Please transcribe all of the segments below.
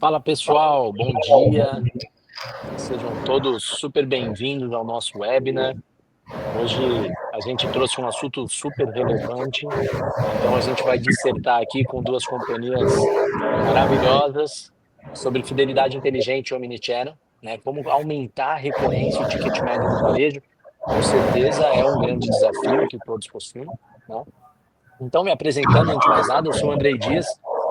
Fala pessoal, bom dia. Sejam todos super bem-vindos ao nosso webinar. Hoje a gente trouxe um assunto super relevante, então a gente vai dissertar aqui com duas companhias maravilhosas sobre fidelidade inteligente omnichannel, né? Como aumentar a recorrência e o ticket médio no varejo. Com certeza é um grande desafio que todos possuem, né? Então, me apresentando, antes de mais nada, eu sou o Andrei Dias,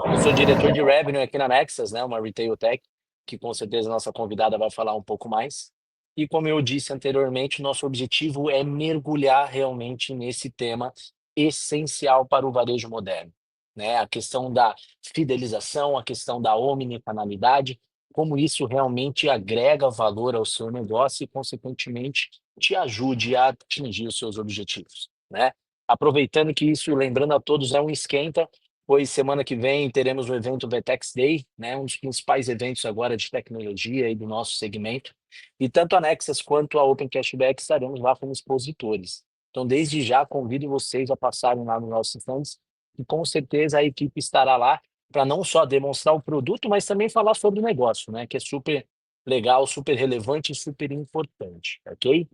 eu sou diretor de Revenue aqui na Nexus, né, uma Retail Tech, que com certeza a nossa convidada vai falar um pouco mais. E como eu disse anteriormente, nosso objetivo é mergulhar realmente nesse tema essencial para o varejo moderno, né? A questão da fidelização, a questão da omnicanalidade, como isso realmente agrega valor ao seu negócio e, consequentemente, te ajude a atingir os seus objetivos, né? Aproveitando que isso, lembrando a todos, é um esquenta, pois semana que vem teremos o evento VTEX Day, né, um dos principais eventos agora de tecnologia e do nosso segmento. E tanto a Nexus quanto a Open Cashback estaremos lá como expositores. Então, desde já, convido vocês a passarem lá nos nossos stands, e com certeza a equipe estará lá para não só demonstrar o produto, mas também falar sobre o negócio, né, que é super legal, super relevante e super importante, ok?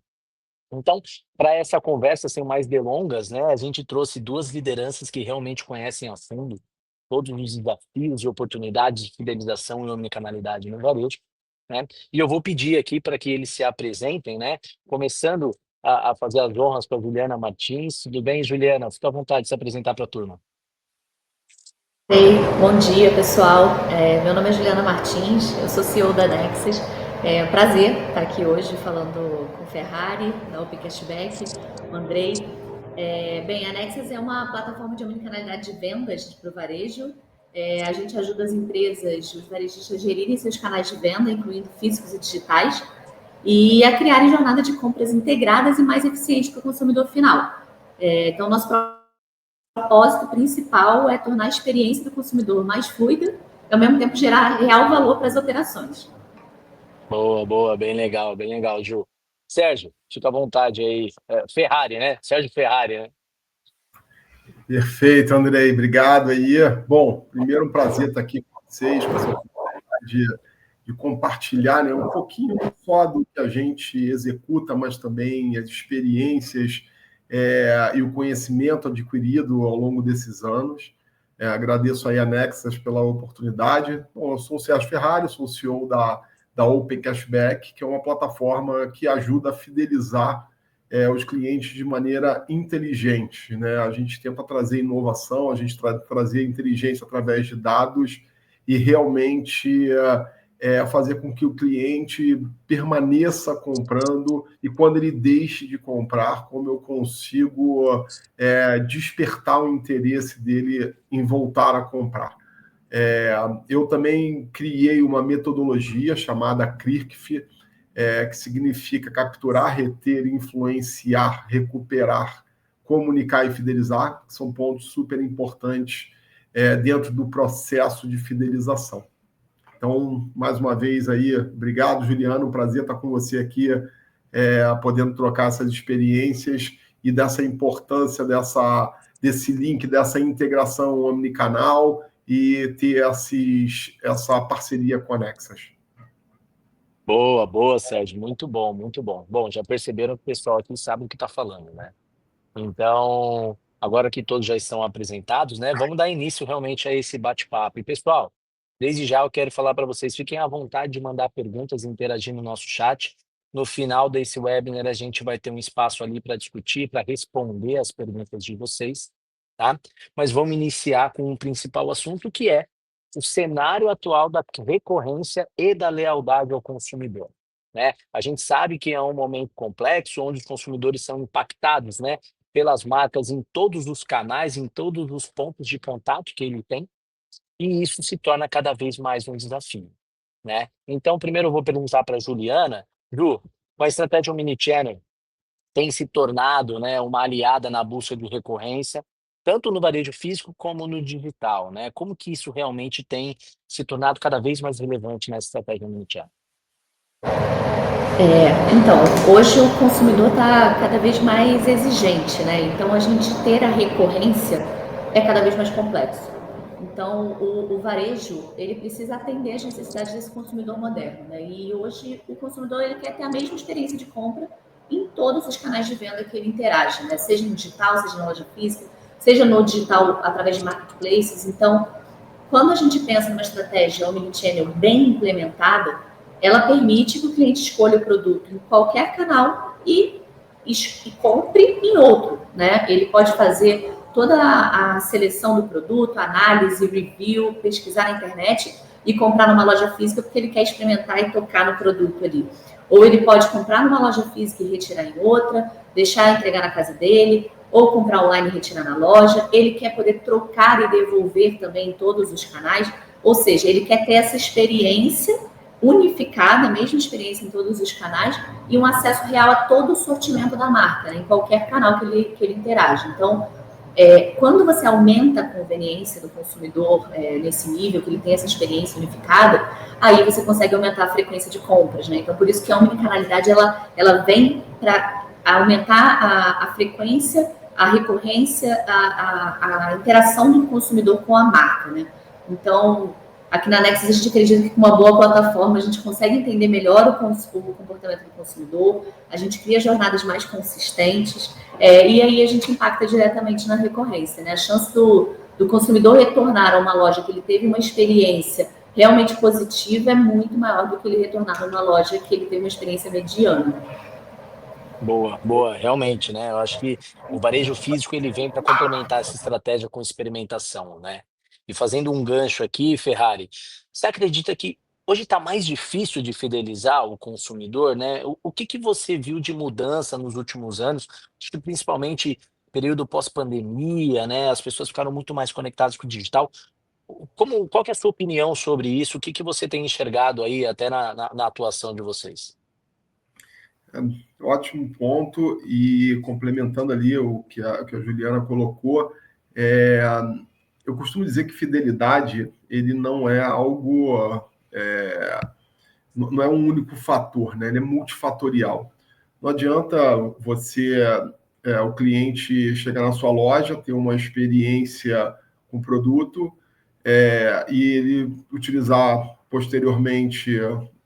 Então, para essa conversa sem mais delongas, né, a gente trouxe duas lideranças que realmente conhecem a fundo todos os desafios e oportunidades de fidelização e omnicanalidade no varejo, né? E eu vou pedir aqui para que eles se apresentem, né? Começando a fazer as honras para a Juliana Martins. Tudo bem, Juliana? Fica à vontade de se apresentar para a turma. Ei, bom dia, pessoal. Meu nome é Juliana Martins, eu sou CEO da Nexus. É um prazer estar aqui hoje falando com o Ferrari, da Open Cashback, o Andrei. Bem, a Nexus é uma plataforma de omnicanalidade de vendas para o varejo. A gente ajuda as empresas, os varejistas, a gerirem seus canais de venda, incluindo físicos e digitais, e a criarem jornadas de compras integradas e mais eficientes para o consumidor final. Então, nosso propósito principal é tornar a experiência do consumidor mais fluida e, ao mesmo tempo, gerar real valor para as operações. Boa, boa, bem legal, Ju. Sérgio, fica à vontade aí. Ferrari, né? Sérgio Ferrari, né? Perfeito, Andrei, obrigado aí. Bom, primeiro um prazer estar aqui com vocês, com essa oportunidade de compartilhar, né, um pouquinho só do que a gente executa, mas também as experiências e o conhecimento adquirido ao longo desses anos. Agradeço aí a Nexus pela oportunidade. Bom, eu sou o Sérgio Ferrari, sou o CEO da Open Cashback, que é uma plataforma que ajuda a fidelizar os clientes de maneira inteligente, né? A gente tenta trazer inovação, a gente trazer inteligência através de dados e realmente fazer com que o cliente permaneça comprando e quando ele deixe de comprar, como eu consigo despertar o interesse dele em voltar a comprar. Eu também criei uma metodologia chamada CRIRCF, que significa capturar, reter, influenciar, recuperar, comunicar e fidelizar, que são pontos super importantes dentro do processo de fidelização. Então, mais uma vez aí, obrigado, Juliano, um prazer estar com você aqui, podendo trocar essas experiências e dessa importância desse link, dessa integração omnicanal e ter essa parceria com a Nexus. Boa, boa, Sérgio. Muito bom, muito bom. Bom, já perceberam que o pessoal aqui sabe o que está falando, né? Então, agora que todos já estão apresentados, né? Vamos dar início realmente a esse bate-papo. E, pessoal, desde já eu quero falar para vocês, fiquem à vontade de mandar perguntas e interagir no nosso chat. No final desse webinar, a gente vai ter um espaço ali para discutir, para responder as perguntas de vocês, tá? Mas vamos iniciar com o principal assunto, que é o cenário atual da recorrência e da lealdade ao consumidor, né? A gente sabe que é um momento complexo, onde os consumidores são impactados, né, pelas marcas em todos os canais, em todos os pontos de contato que ele tem, e isso se torna cada vez mais um desafio, né? Então, primeiro eu vou perguntar para a Juliana. Ju, com a estratégia Omnichannel tem se tornado, né, uma aliada na busca de recorrência, tanto no varejo físico como no digital, né? Como que isso realmente tem se tornado cada vez mais relevante nessa estratégia Omnichannel? Então, hoje o consumidor está cada vez mais exigente, né? Então, a gente ter a recorrência é cada vez mais complexo. Então, o varejo, ele precisa atender às necessidades desse consumidor moderno, né? E hoje o consumidor ele quer ter a mesma experiência de compra em todos os canais de venda que ele interage, né? Seja no digital, seja na loja física, seja no digital através de marketplaces. Então, quando a gente pensa numa estratégia omnichannel bem implementada, ela permite que o cliente escolha o produto em qualquer canal e compre em outro, né? Ele pode fazer toda a seleção do produto, análise, review, pesquisar na internet e comprar numa loja física porque ele quer experimentar e tocar no produto ali. Ou ele pode comprar numa loja física e retirar em outra, deixar entregar na casa dele, ou comprar online e retirar na loja. Ele quer poder trocar e devolver também em todos os canais, ou seja, ele quer ter essa experiência unificada, a mesma experiência em todos os canais e um acesso real a todo o sortimento da marca, né, em qualquer canal que ele interage. Então, quando você aumenta a conveniência do consumidor nesse nível, que ele tem essa experiência unificada, aí você consegue aumentar a frequência de compras, né? Então, por isso que a omnicanalidade, ela vem para aumentar a frequência, a recorrência, a interação do consumidor com a marca, né? Então, aqui na Nexus a gente acredita que com uma boa plataforma a gente consegue entender melhor o comportamento do consumidor, a gente cria jornadas mais consistentes, e aí a gente impacta diretamente na recorrência, né? A chance do consumidor retornar a uma loja que ele teve uma experiência realmente positiva é muito maior do que ele retornar a uma loja que ele teve uma experiência mediana. Boa, boa, realmente, né? Eu acho que o varejo físico ele vem para complementar essa estratégia com experimentação, né? E fazendo um gancho aqui, Ferrari, você acredita que hoje está mais difícil de fidelizar o consumidor, né? O que que você viu de mudança nos últimos anos? Acho que principalmente período pós-pandemia, né? As pessoas ficaram muito mais conectadas com o digital. Qual que é a sua opinião sobre isso? O que que você tem enxergado aí até na atuação de vocês? Ótimo ponto, e complementando ali o que a Juliana colocou, é, eu costumo dizer que fidelidade ele não é algo, não é um único fator, né? Ele é multifatorial. Não adianta o cliente chegar na sua loja, ter uma experiência com o produto, e ele utilizar posteriormente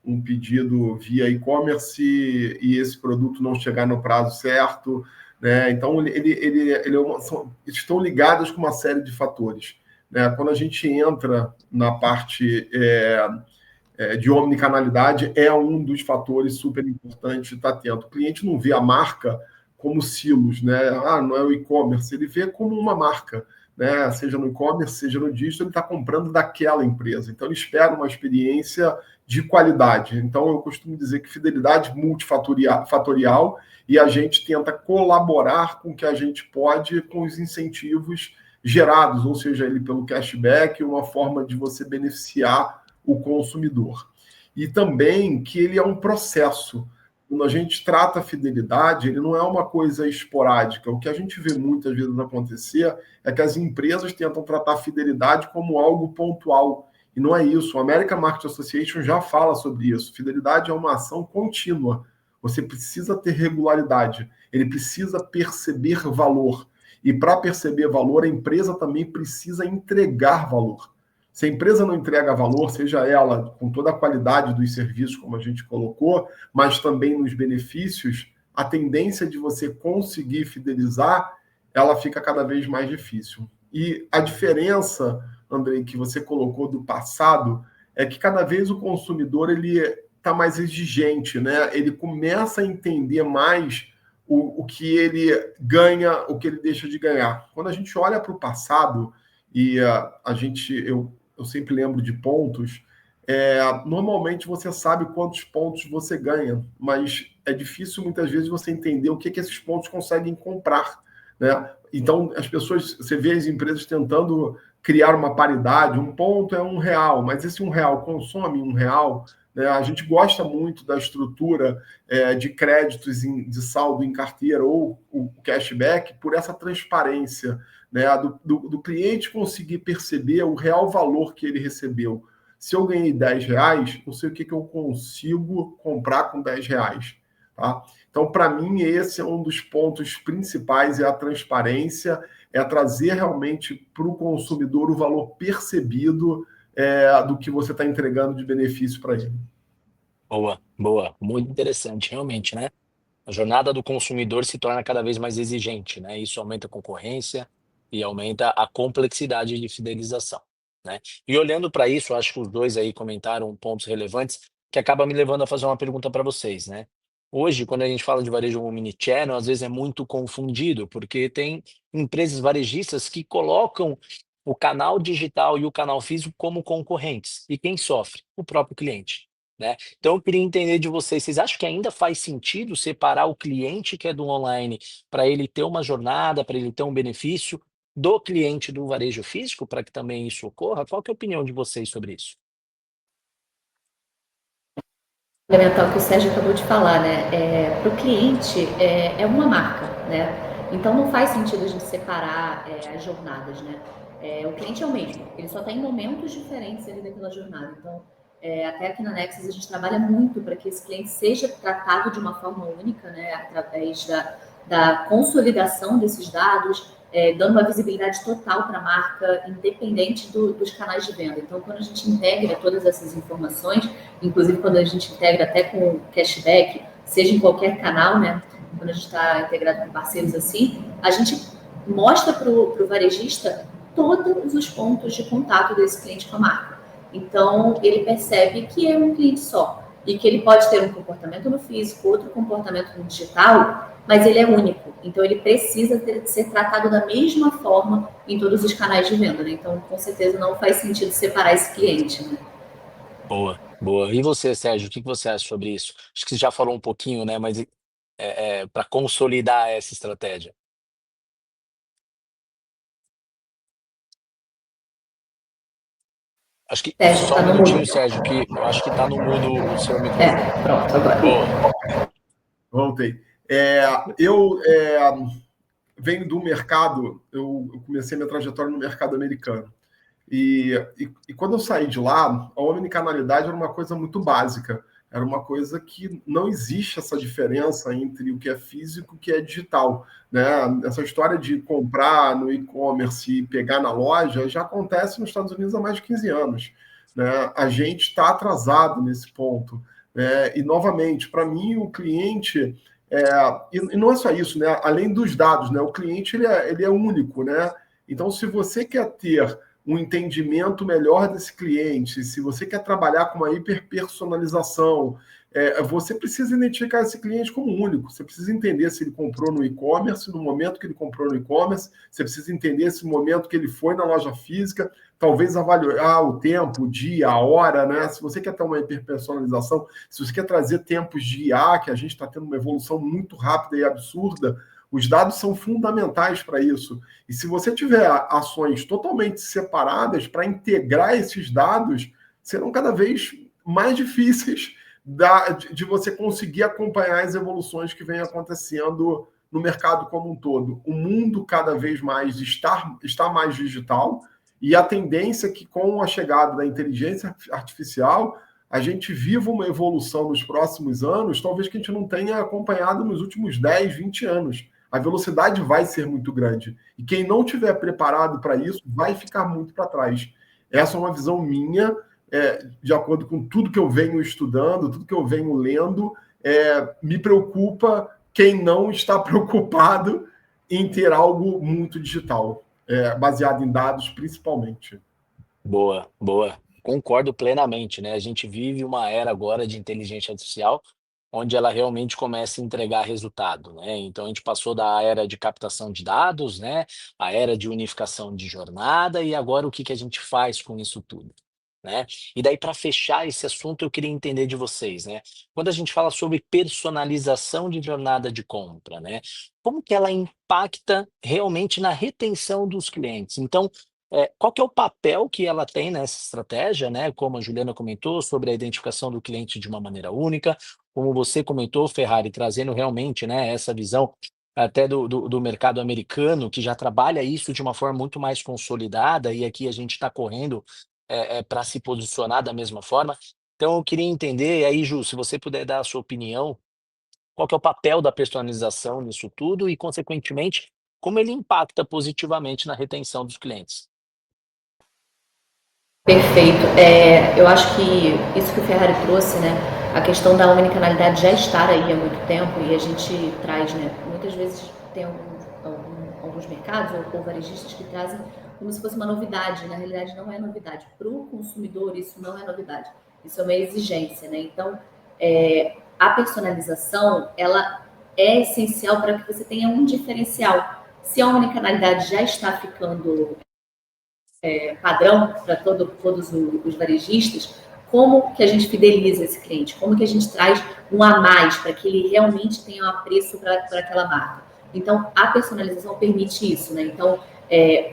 um pedido via e-commerce e esse produto não chegar no prazo certo, né? Então, estão ligadas com uma série de fatores, né? Quando a gente entra na parte de omnicanalidade, é um dos fatores super importantes de estar atento. O cliente não vê a marca como silos, né? Não é o e-commerce, ele vê como uma marca, né? Seja no e-commerce, seja no digital, ele está comprando daquela empresa. Então, ele espera uma experiência de qualidade. Então, eu costumo dizer que fidelidade multifatorial, e a gente tenta colaborar com o que a gente pode com os incentivos gerados, ou seja, ele pelo cashback, uma forma de você beneficiar o consumidor. E também que ele é um processo. Quando a gente trata a fidelidade, ele não é uma coisa esporádica. O que a gente vê muitas vezes acontecer é que as empresas tentam tratar a fidelidade como algo pontual. E não é isso. O American Market Association já fala sobre isso. Fidelidade é uma ação contínua. Você precisa ter regularidade. Ele precisa perceber valor. E para perceber valor, a empresa também precisa entregar valor. Se a empresa não entrega valor, seja ela com toda a qualidade dos serviços, como a gente colocou, mas também nos benefícios, a tendência de você conseguir fidelizar, ela fica cada vez mais difícil. E a diferença, Andrei, que você colocou do passado, é que cada vez o consumidor ele está mais exigente, né? Ele começa a entender mais o que ele ganha, o que ele deixa de ganhar. Quando a gente olha para o passado, e eu sempre lembro de pontos, normalmente você sabe quantos pontos você ganha, mas é difícil muitas vezes você entender o que esses pontos conseguem comprar, né? Então, você vê as empresas tentando criar uma paridade, um ponto é R$1, mas esse R$1 consome R$1, né? A gente gosta muito da estrutura de créditos de saldo em carteira ou o cashback por essa transparência, né, do cliente conseguir perceber o real valor que ele recebeu. Se eu ganhei R$10, eu sei o que eu consigo comprar com R$10. Tá? Então, para mim, esse é um dos pontos principais, é a transparência, é trazer realmente para o consumidor o valor percebido do que você está entregando de benefício para ele. Boa, boa, muito interessante, realmente, né? A jornada do consumidor se torna cada vez mais exigente, né? Isso aumenta a concorrência e aumenta a complexidade de fidelização, né? E olhando para isso, acho que os dois aí comentaram pontos relevantes que acaba me levando a fazer uma pergunta para vocês, né? Hoje, quando a gente fala de varejo omnichannel, às vezes é muito confundido, porque tem empresas varejistas que colocam o canal digital e o canal físico como concorrentes. E quem sofre? O próprio cliente, né? Então, eu queria entender de vocês, vocês acham que ainda faz sentido separar o cliente que é do online para ele ter uma jornada, para ele ter um benefício, do cliente do varejo físico, para que também isso ocorra? Qual que é a opinião de vocês sobre isso? Complementar o que o Sérgio acabou de falar, né? Para o cliente é uma marca, né? Então não faz sentido a gente separar as jornadas, né? O cliente é o mesmo, ele só está em momentos diferentes ali daquela jornada. Então, até aqui na Nexus a gente trabalha muito para que esse cliente seja tratado de uma forma única, né? Através da consolidação desses dados, dando uma visibilidade total para a marca, independente dos canais de venda. Então, quando a gente integra todas essas informações, inclusive quando a gente integra até com cashback, seja em qualquer canal, né? Quando a gente está integrado com parceiros assim, a gente mostra para o varejista todos os pontos de contato desse cliente com a marca. Então, ele percebe que é um cliente só e que ele pode ter um comportamento no físico, outro comportamento no digital, mas ele é único. Então, ele precisa ser tratado da mesma forma em todos os canais de venda, né? Então, com certeza, não faz sentido separar esse cliente, né? Boa, boa. E você, Sérgio, o que que você acha sobre isso? Acho que você já falou um pouquinho, né? Mas para consolidar essa estratégia. Acho que Sérgio, só tá um no mudo. minutinho, Sérgio, que eu acho que está no mudo o seu microfone. Pronto, agora. Boa. Voltei. Eu venho do mercado, eu comecei minha trajetória no mercado americano. E quando eu saí de lá, a omnicanalidade era uma coisa muito básica. Era uma coisa que não existe essa diferença entre o que é físico e o que é digital. Né? Essa história de comprar no e-commerce e pegar na loja já acontece nos Estados Unidos há mais de 15 anos. Né? A gente está atrasado nesse ponto. Né? E, novamente, para mim, o cliente. E não é só isso, né? Além dos dados, né? O cliente ele é único. Né? Então, se você quer ter um entendimento melhor desse cliente, se você quer trabalhar com uma hiperpersonalização, você precisa identificar esse cliente como único. Você precisa entender se ele comprou no e-commerce, no momento que ele comprou no e-commerce, você precisa entender esse momento que ele foi na loja física, talvez avaliar o tempo, o dia, a hora, né? Se você quer ter uma hiperpersonalização, se você quer trazer tempos de IA, que a gente está tendo uma evolução muito rápida e absurda, os dados são fundamentais para isso. E se você tiver ações totalmente separadas para integrar esses dados, serão cada vez mais difíceis de você conseguir acompanhar as evoluções que vêm acontecendo no mercado como um todo. O mundo cada vez mais está mais digital e a tendência é que com a chegada da inteligência artificial a gente viva uma evolução nos próximos anos, talvez que a gente não tenha acompanhado nos últimos 10, 20 anos. A velocidade vai ser muito grande. E quem não tiver preparado para isso vai ficar muito para trás. Essa é uma visão minha, de acordo com tudo que eu venho estudando, tudo que eu venho lendo. Me preocupa quem não está preocupado em ter algo muito digital, baseado em dados principalmente. Boa, boa. Concordo plenamente, né? A gente vive uma era agora de inteligência artificial, onde ela realmente começa a entregar resultado, né? Então a gente passou da era de captação de dados, né? A era de unificação de jornada, e agora o que que a gente faz com isso tudo, né? E daí, para fechar esse assunto, eu queria entender de vocês, né? Quando a gente fala sobre personalização de jornada de compra, né? Como que ela impacta realmente na retenção dos clientes? Então, qual que é o papel que ela tem nessa estratégia, né? Como a Juliana comentou, sobre a identificação do cliente de uma maneira única, como você comentou, Ferrari, trazendo realmente, né, essa visão até do mercado americano, que já trabalha isso de uma forma muito mais consolidada, e aqui a gente está correndo para se posicionar da mesma forma. Então, eu queria entender, e aí, Ju, se você puder dar a sua opinião, qual que é o papel da personalização nisso tudo e, consequentemente, como ele impacta positivamente na retenção dos clientes. Perfeito. Eu acho que isso que o Ferrari trouxe, né, a questão da omnicanalidade já estar aí há muito tempo e a gente traz, né, muitas vezes tem alguns mercados ou varejistas que trazem como se fosse uma novidade. Na realidade, não é novidade. Para o consumidor, isso não é novidade. Isso é uma exigência, né? Então, a personalização, ela é essencial para que você tenha um diferencial. Se a omnicanalidade já está ficando padrão para todos os varejistas, como que a gente fideliza esse cliente? Como que a gente traz um a mais para que ele realmente tenha um apreço para aquela marca? Então, a personalização permite isso, né? Então,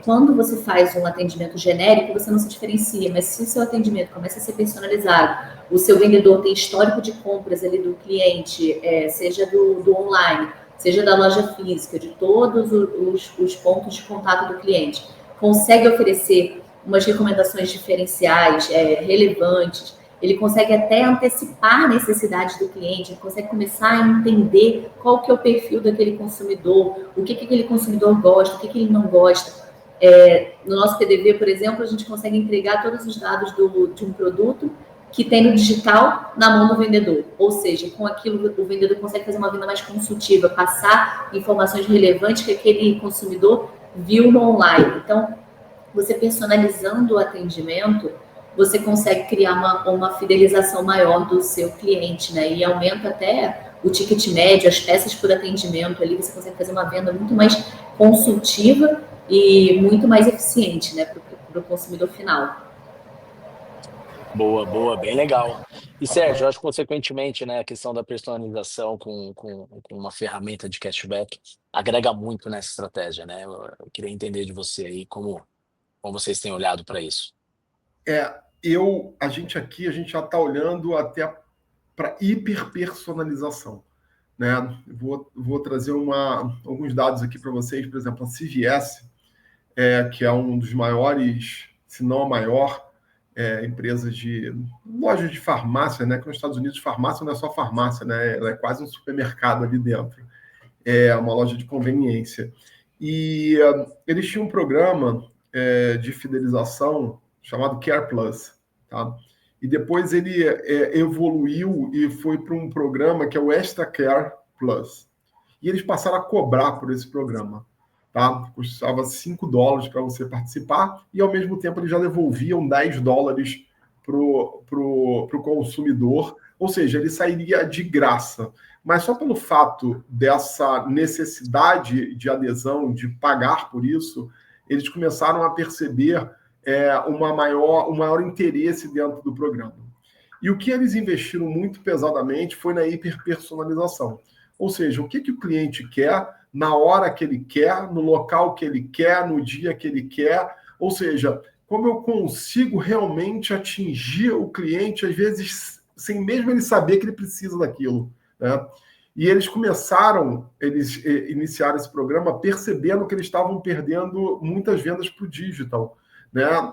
quando você faz um atendimento genérico, você não se diferencia, mas se o seu atendimento começa a ser personalizado, o seu vendedor tem histórico de compras ali do cliente, seja do online, seja da loja física, de todos os pontos de contato do cliente, consegue oferecer umas recomendações diferenciais, relevantes, ele consegue até antecipar necessidades do cliente, ele consegue começar a entender qual que é o perfil daquele consumidor, o que aquele consumidor gosta, o que ele não gosta. No nosso PDV, por exemplo, a gente consegue entregar todos os dados de um produto que tem no digital na mão do vendedor. Ou seja, com aquilo o vendedor consegue fazer uma venda mais consultiva, passar informações relevantes que aquele consumidor viu no online. Então, você personalizando o atendimento, você consegue criar uma fidelização maior do seu cliente, né? E aumenta até o ticket médio, as peças por atendimento ali, você consegue fazer uma venda muito mais consultiva e muito mais eficiente, né, para o consumidor final. Boa, bem legal. E Sérgio, eu acho que consequentemente, né, a questão da personalização com uma ferramenta de cashback agrega muito nessa estratégia, né? Eu queria entender de você aí como vocês têm olhado para isso. A gente já está olhando até para hiperpersonalização, né? Vou trazer alguns dados aqui para vocês. Por exemplo, a CVS, que é um dos maiores, se não a maior, empresa de lojas de farmácia, né? Que nos Estados Unidos farmácia não é só farmácia, né? Ela é quase um supermercado ali dentro. É uma loja de conveniência. E eles tinham um programa de fidelização chamado Care Plus, tá? E depois ele evoluiu e foi para um programa que é o Extra Care Plus. E eles passaram a cobrar por esse programa, tá? Custava $5 para você participar e, ao mesmo tempo, eles já devolviam $10 pro consumidor, ou seja, ele sairia de graça. Mas só pelo fato dessa necessidade de adesão, de pagar por isso, eles começaram a perceber um maior interesse dentro do programa. E o que eles investiram muito pesadamente foi na hiperpersonalização. Ou seja, o que o cliente quer, na hora que ele quer, no local que ele quer, no dia que ele quer. Ou seja, como eu consigo realmente atingir o cliente, às vezes, sem mesmo ele saber que ele precisa daquilo, né? E eles iniciaram esse programa percebendo que eles estavam perdendo muitas vendas para o digital, né?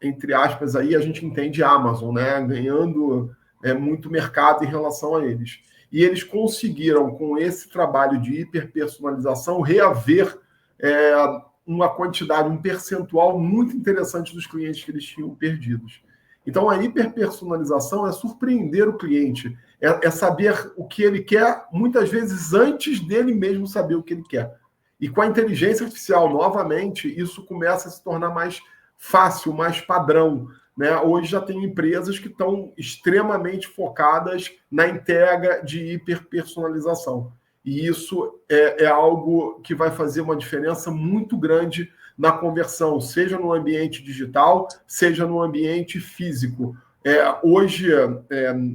Entre aspas, aí a gente entende a Amazon, né? Ganhando muito mercado em relação a eles. E eles conseguiram, com esse trabalho de hiperpersonalização, reaver uma quantidade, um percentual muito interessante dos clientes que eles tinham perdidos. Então, a hiperpersonalização é surpreender o cliente, é saber o que ele quer, muitas vezes antes dele mesmo saber o que ele quer. E com a inteligência artificial, novamente, isso começa a se tornar mais fácil, mais padrão, né? Hoje já tem empresas que estão extremamente focadas na entrega de hiperpersonalização. E isso é algo que vai fazer uma diferença muito grande na conversão, seja no ambiente digital, seja no ambiente físico. Hoje,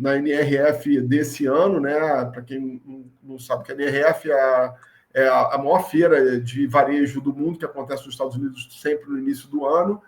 na NRF desse ano, né, para quem não sabe que a NRF é a maior feira de varejo do mundo, que acontece nos Estados Unidos sempre no início do ano,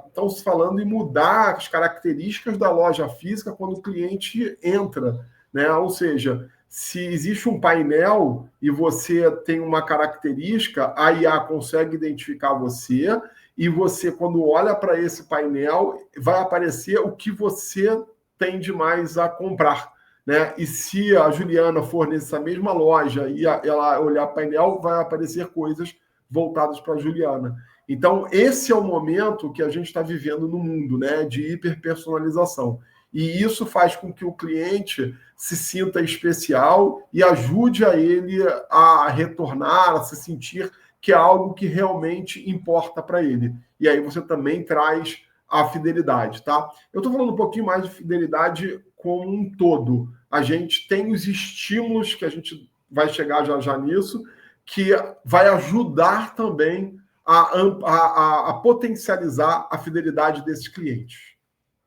estão se falando em mudar as características da loja física quando o cliente entra, né? Ou seja, se existe um painel e você tem uma característica, a IA consegue identificar você e você, quando olha para esse painel, vai aparecer o que você tem de mais a comprar, né? E se a Juliana for nessa mesma loja e ela olhar painel, vai aparecer coisas voltadas para a Juliana. Então, esse é o momento que a gente está vivendo no mundo, né? De hiperpersonalização. E isso faz com que o cliente se sinta especial e ajude a ele a retornar, a se sentir que é algo que realmente importa para ele. E aí você também traz a fidelidade, tá? Eu estou falando um pouquinho mais de fidelidade como um todo. A gente tem os estímulos, que a gente vai chegar já já nisso, que vai ajudar também a potencializar a fidelidade desses clientes.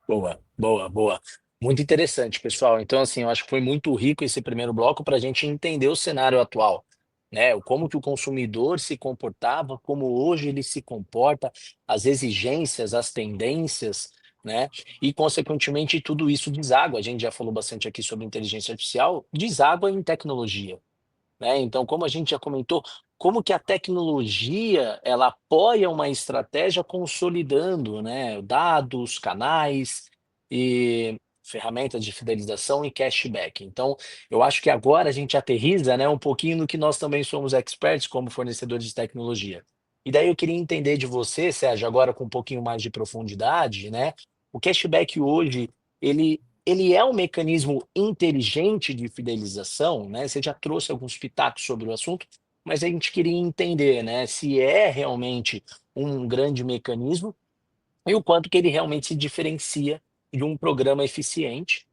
Boa, boa, boa. Muito interessante, pessoal. Então, assim, eu acho que foi muito rico esse primeiro bloco para a gente entender o cenário atual, né? Como que o consumidor se comportava, como hoje ele se comporta, as exigências, as tendências, né? E, consequentemente, tudo isso deságua. A gente já falou bastante aqui sobre inteligência artificial, deságua em tecnologia, né? Então, como a gente já comentou, como que a tecnologia ela apoia uma estratégia consolidando, né, dados, canais e ferramentas de fidelização e cashback. Então, eu acho que agora a gente aterriza, né, um pouquinho no que nós também somos experts como fornecedores de tecnologia. E daí eu queria entender de você, Sérgio, agora com um pouquinho mais de profundidade, né? O cashback hoje, ele é um mecanismo inteligente de fidelização, né? Você já trouxe alguns pitacos sobre o assunto, mas a gente queria entender, né, se é realmente um grande mecanismo e o quanto que ele realmente se diferencia de um programa eficiente,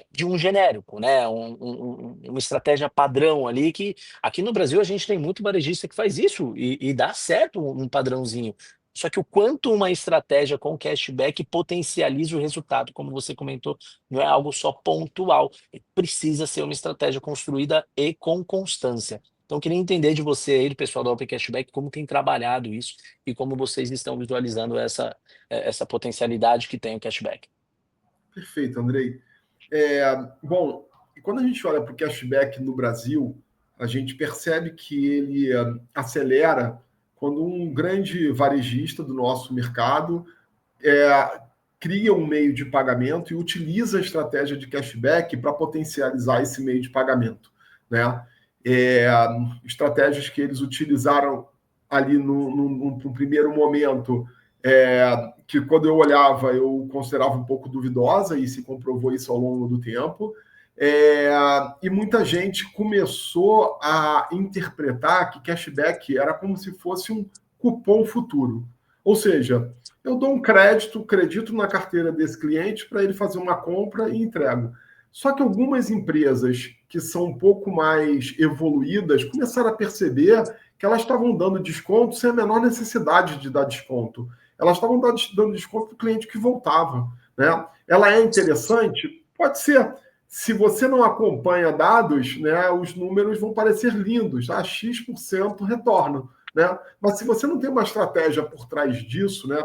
de um genérico, né? Uma estratégia padrão ali que aqui no Brasil a gente tem muito varejista que faz isso e dá certo um padrãozinho. Só que o quanto uma estratégia com cashback potencializa o resultado, como você comentou, não é algo só pontual, precisa ser uma estratégia construída e com constância. Então, eu queria entender de você aí, do pessoal da Open Cashback, como tem trabalhado isso e como vocês estão visualizando essa potencialidade que tem o cashback. Perfeito, Andrei. Bom, quando a gente olha para o cashback no Brasil, a gente percebe que ele acelera quando um grande varejista do nosso mercado cria um meio de pagamento e utiliza a estratégia de cashback para potencializar esse meio de pagamento, né? Estratégias que eles utilizaram ali no primeiro momento, que quando eu olhava eu considerava um pouco duvidosa e se comprovou isso ao longo do tempo. E muita gente começou a interpretar que cashback era como se fosse um cupom futuro. Ou seja, eu dou um acredito na carteira desse cliente para ele fazer uma compra e entrego. Só que algumas empresas que são um pouco mais evoluídas começaram a perceber que elas estavam dando desconto sem a menor necessidade de dar desconto. Elas estavam dando desconto para o cliente que voltava, né? Ela é interessante? Pode ser. Se você não acompanha dados, né, os números vão parecer lindos, tá? X% retorno, né? Mas se você não tem uma estratégia por trás disso, né,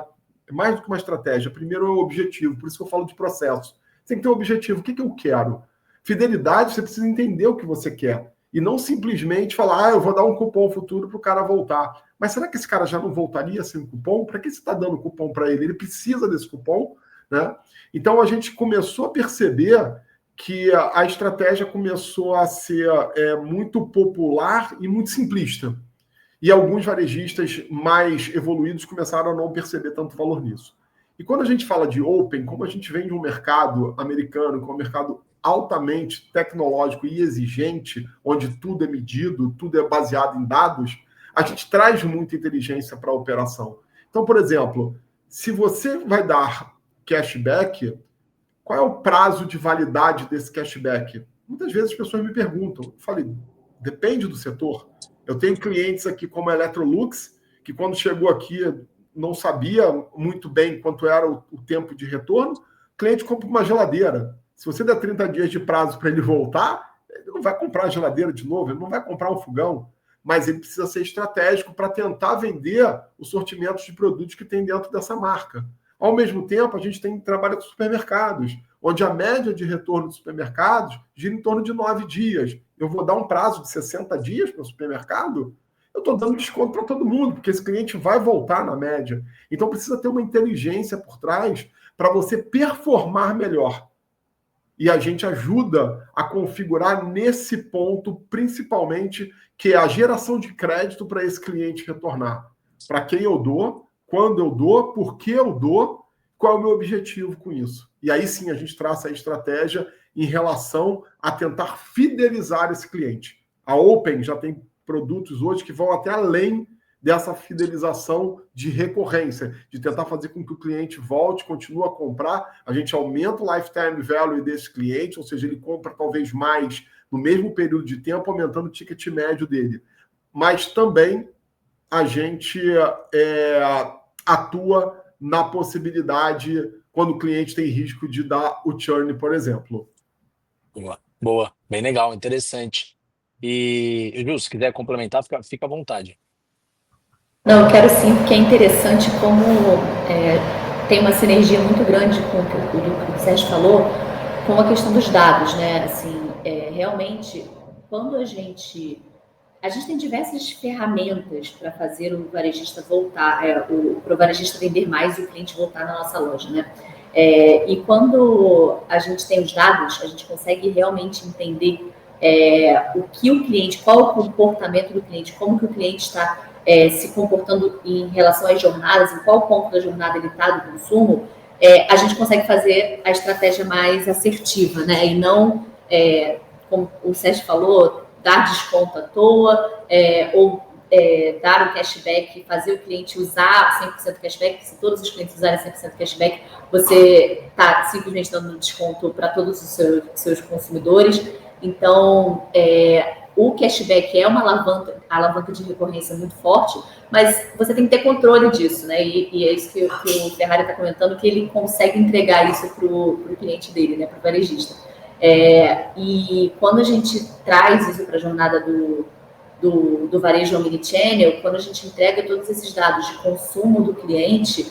é mais do que uma estratégia. Primeiro é o objetivo, por isso que eu falo de processo. Você tem que ter um objetivo. O que eu quero? Fidelidade, você precisa entender o que você quer. E não simplesmente falar, eu vou dar um cupom futuro para o cara voltar. Mas será que esse cara já não voltaria sem o cupom? Para que você está dando cupom para ele? Ele precisa desse cupom, né? Então a gente começou a perceber que a estratégia começou a ser muito popular e muito simplista. E alguns varejistas mais evoluídos começaram a não perceber tanto valor nisso. E quando a gente fala de open, como a gente vem de um mercado americano, que é um mercado altamente tecnológico e exigente, onde tudo é medido, tudo é baseado em dados, a gente traz muita inteligência para a operação. Então, por exemplo, se você vai dar cashback, qual é o prazo de validade desse cashback? Muitas vezes as pessoas me perguntam. Eu falei, depende do setor. Eu tenho clientes aqui como a Electrolux, que quando chegou aqui não sabia muito bem quanto era o tempo de retorno. O cliente compra uma geladeira. Se você der 30 dias de prazo para ele voltar, ele não vai comprar a geladeira de novo, ele não vai comprar um fogão. Mas ele precisa ser estratégico para tentar vender os sortimentos de produtos que tem dentro dessa marca. Ao mesmo tempo, a gente tem trabalho com supermercados, onde a média de retorno dos supermercados gira em torno de 9 dias. Eu vou dar um prazo de 60 dias para o supermercado? Eu estou dando desconto para todo mundo, porque esse cliente vai voltar na média. Então, precisa ter uma inteligência por trás para você performar melhor. e a gente ajuda a configurar nesse ponto, principalmente, que é a geração de crédito para esse cliente retornar. Para quem eu dou, quando eu dou, por que eu dou, qual é o meu objetivo com isso. E aí sim a gente traça a estratégia em relação a tentar fidelizar esse cliente. A Open já tem produtos hoje que vão até além dessa fidelização de recorrência, de tentar fazer com que o cliente volte, continue a comprar, a gente aumenta o lifetime value desse cliente, ou seja, ele compra talvez mais no mesmo período de tempo, aumentando o ticket médio dele. Mas também a gente atua na possibilidade quando o cliente tem risco de dar o churn, por exemplo. Boa, bem legal, interessante. E, Ju, se quiser complementar, fica à vontade. Não, eu quero sim, porque é interessante como tem uma sinergia muito grande com o que o Sérgio falou, com a questão dos dados, né? Assim, realmente, quando a gente tem diversas ferramentas para fazer o varejista voltar, para o varejista vender mais e o cliente voltar na nossa loja, né? E quando a gente tem os dados, a gente consegue realmente entender o que o cliente, qual o comportamento do cliente, como que o cliente está se comportando em relação às jornadas, em qual ponto da jornada ele está do consumo, a gente consegue fazer a estratégia mais assertiva, né? E não, como o Sérgio falou, dar desconto à toa, ou dar o cashback, fazer o cliente usar 100% cashback. Se todos os clientes usarem 100% cashback, você está simplesmente dando desconto para todos os seus consumidores. Então, o cashback é uma alavanca de recorrência muito forte, mas você tem que ter controle disso, né? E é isso que o Ferrari está comentando, que ele consegue entregar isso para o cliente dele, né? Para o varejista. E quando a gente traz isso para a jornada do varejo omnichannel, quando a gente entrega todos esses dados de consumo do cliente,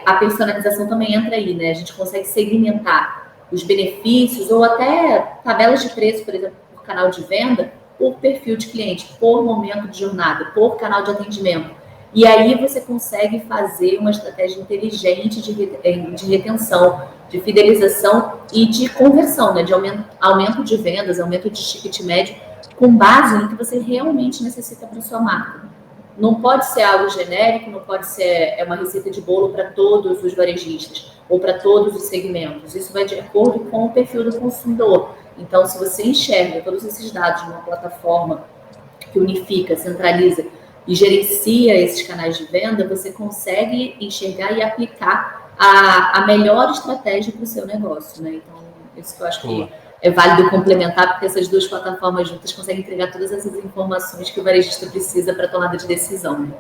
a personalização também entra aí, né? A gente consegue segmentar os benefícios ou até tabelas de preço, por exemplo, por canal de venda, por perfil de cliente, por momento de jornada, por canal de atendimento. E aí você consegue fazer uma estratégia inteligente de retenção, de fidelização e de conversão, né? De aumento de vendas, aumento de ticket médio, com base no que você realmente necessita para a sua marca. Não pode ser algo genérico, não pode ser uma receita de bolo para todos os varejistas ou para todos os segmentos. Isso vai de acordo com o perfil do consumidor. Então, se você enxerga todos esses dados numa plataforma que unifica, centraliza e gerencia esses canais de venda, você consegue enxergar e aplicar a melhor estratégia para o seu negócio, né? Então, isso que eu acho que é válido complementar, porque essas duas plataformas juntas conseguem entregar todas essas informações que o varejista precisa para a tomada de decisão, né?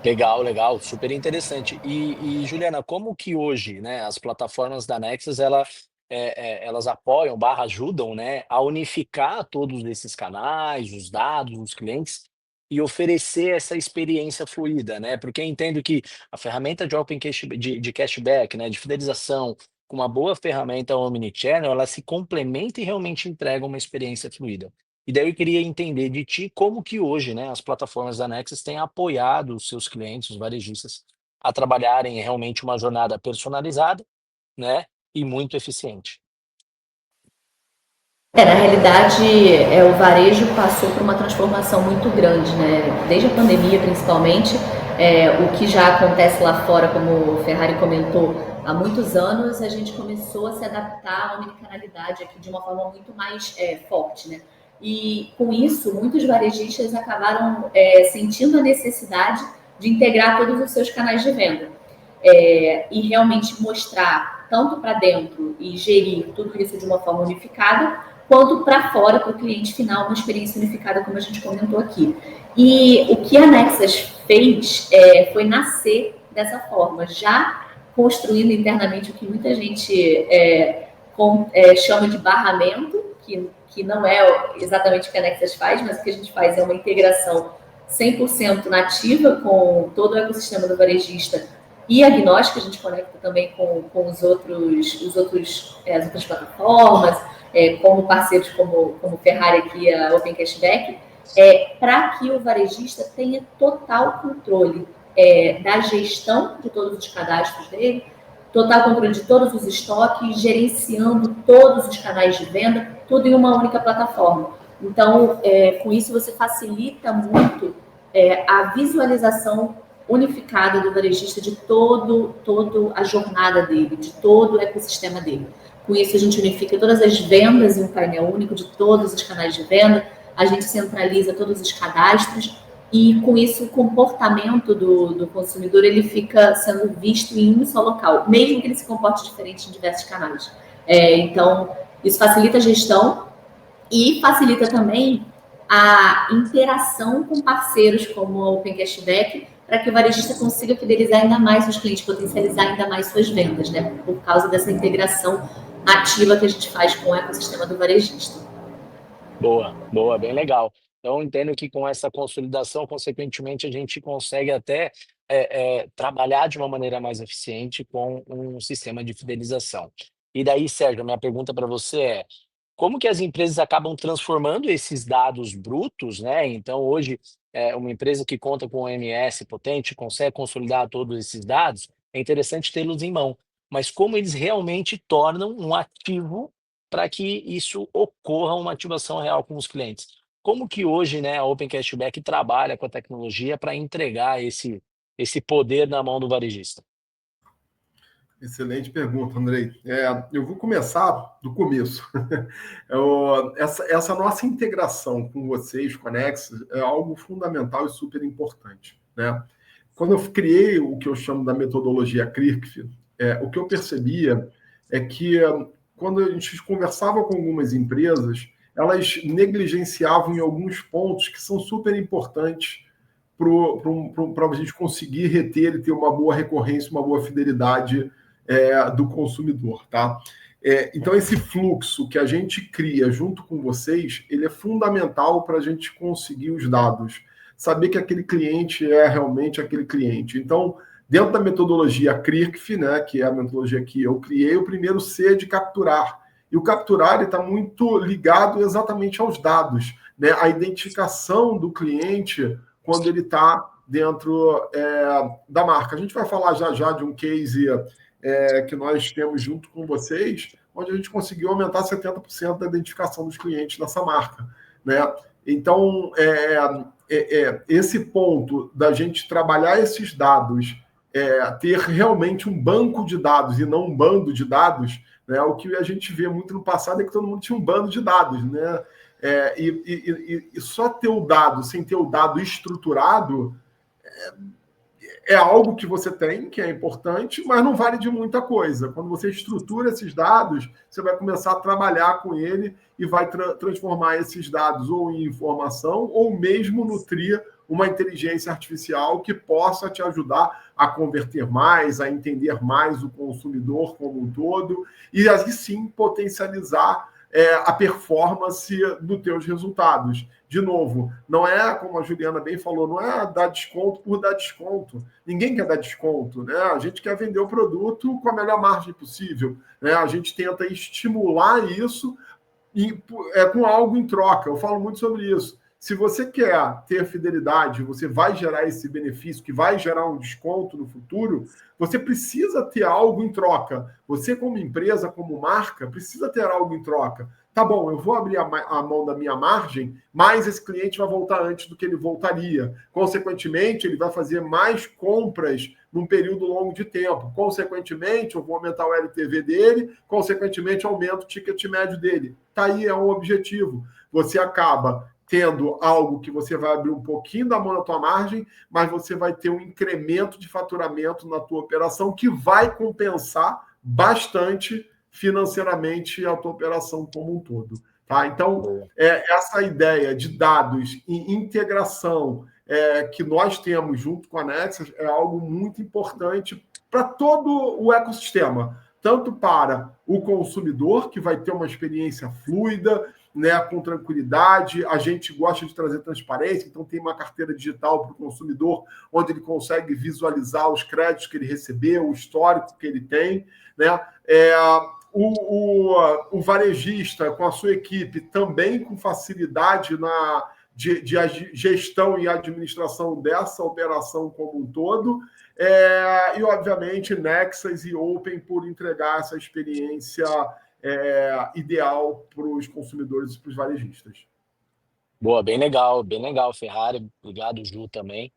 Legal, super interessante. E Juliana, como que hoje, né, as plataformas da Nexus, elas apoiam, ajudam, né, a unificar todos esses canais, os dados, os clientes, e oferecer essa experiência fluida, né? Porque eu entendo que a ferramenta de de cashback, né, de fidelização, com uma boa ferramenta omnichannel, ela se complementa e realmente entrega uma experiência fluida. E daí eu queria entender de ti como que hoje, né, as plataformas da Nexus têm apoiado os seus clientes, os varejistas, a trabalharem realmente uma jornada personalizada, né, e muito eficiente. Na realidade, o varejo passou por uma transformação muito grande, né? Desde a pandemia, principalmente, o que já acontece lá fora, como o Ferrari comentou, há muitos anos, a gente começou a se adaptar à omnicanalidade aqui de uma forma muito mais forte, né? E com isso, muitos varejistas acabaram sentindo a necessidade de integrar todos os seus canais de venda. E realmente mostrar tanto para dentro e gerir tudo isso de uma forma unificada, quanto para fora, para o cliente final, uma experiência unificada, como a gente comentou aqui. E o que a Nexus fez foi nascer dessa forma, já construindo internamente o que muita gente chama de barramento, que não é exatamente o que a Nexus faz, mas o que a gente faz é uma integração 100% nativa com todo o ecossistema do varejista e agnóstica. A gente conecta também com as outras plataformas, como parceiros como Ferrari aqui, a Open Cashback, para que o varejista tenha total controle da gestão de todos os cadastros dele, total controle de todos os estoques, gerenciando todos os canais de venda, tudo em uma única plataforma. Então, com isso você facilita muito a visualização unificada do varejista de toda a jornada dele, de todo o ecossistema dele. Com isso, a gente unifica todas as vendas em um painel único de todos os canais de venda, a gente centraliza todos os cadastros e, com isso, o comportamento do consumidor ele fica sendo visto em um só local, mesmo que ele se comporte diferente em diversos canais. Então, isso facilita a gestão e facilita também a interação com parceiros como a Open Cashback, para que o varejista consiga fidelizar ainda mais os clientes, potencializar ainda mais suas vendas, né? Por causa dessa integração nativa que a gente faz com o ecossistema do varejista. Boa, boa, bem legal. Então, entendo que com essa consolidação, consequentemente, a gente consegue até trabalhar de uma maneira mais eficiente com um sistema de fidelização. E daí, Sérgio, a minha pergunta para você é: como que as empresas acabam transformando esses dados brutos, né? Então, hoje, uma empresa que conta com um OMS potente, consegue consolidar todos esses dados, é interessante tê-los em mão. Mas como eles realmente tornam um ativo para que isso ocorra uma ativação real com os clientes? Como que hoje, né, a Open Cashback trabalha com a tecnologia para entregar esse poder na mão do varejista? Excelente pergunta, Andrei. Eu vou começar do começo. Essa nossa integração com vocês, com a Nexus, é algo fundamental e super importante, né? Quando eu criei o que eu chamo da metodologia CRIRCF, o que eu percebia é que quando a gente conversava com algumas empresas, elas negligenciavam em alguns pontos que são super importantes para a gente conseguir reter e ter uma boa recorrência, uma boa fidelidade do consumidor, tá? Então, esse fluxo que a gente cria junto com vocês, ele é fundamental para a gente conseguir os dados, saber que aquele cliente é realmente aquele cliente. Então, dentro da metodologia CRIRCF, né, que é a metodologia que eu criei, o primeiro C é de capturar. E o capturar está muito ligado exatamente aos dados, né? A identificação do cliente quando ele está dentro da marca. A gente vai falar já de um case que nós temos junto com vocês, onde a gente conseguiu aumentar 70% da identificação dos clientes nessa marca, né? Então, esse ponto da gente trabalhar esses dados, ter realmente um banco de dados e não um bando de dados, né? O que a gente vê muito no passado é que todo mundo tinha um bando de dados, né? E só ter o dado sem ter o dado estruturado é algo que você tem, que é importante, mas não vale de muita coisa. Quando você estrutura esses dados, você vai começar a trabalhar com ele e vai transformar esses dados ou em informação ou mesmo nutrir uma inteligência artificial que possa te ajudar a converter mais, a entender mais o consumidor como um todo e assim sim potencializar a performance dos teus resultados. De novo, não é, como a Juliana bem falou, não é dar desconto por dar desconto. Ninguém quer dar desconto, né? A gente quer vender o produto com a melhor margem possível, né? A gente tenta estimular isso com algo em troca. Eu falo muito sobre isso. Se você quer ter fidelidade, você vai gerar esse benefício, que vai gerar um desconto no futuro, você precisa ter algo em troca. Você, como empresa, como marca, precisa ter algo em troca. Tá bom, eu vou abrir a mão da minha margem, mas esse cliente vai voltar antes do que ele voltaria. Consequentemente, ele vai fazer mais compras num período longo de tempo. Consequentemente, eu vou aumentar o LTV dele, consequentemente, aumento o ticket médio dele. Tá aí, é um objetivo. Você acaba tendo algo que você vai abrir um pouquinho da mão na tua margem, mas você vai ter um incremento de faturamento na tua operação que vai compensar bastante financeiramente a tua operação como um todo. Tá? Então, essa ideia de dados e integração que nós temos junto com a Nexus é algo muito importante para todo o ecossistema, tanto para o consumidor, que vai ter uma experiência fluida, né, com tranquilidade. A gente gosta de trazer transparência, então tem uma carteira digital para o consumidor, onde ele consegue visualizar os créditos que ele recebeu, o histórico que ele tem, né? O varejista, com a sua equipe, também com facilidade de gestão e administração dessa operação como um todo. E, obviamente, Nexus e Open por entregar essa experiência ideal para os consumidores e para os varejistas. Boa, bem legal, Ferrari. Obrigado, Ju, também.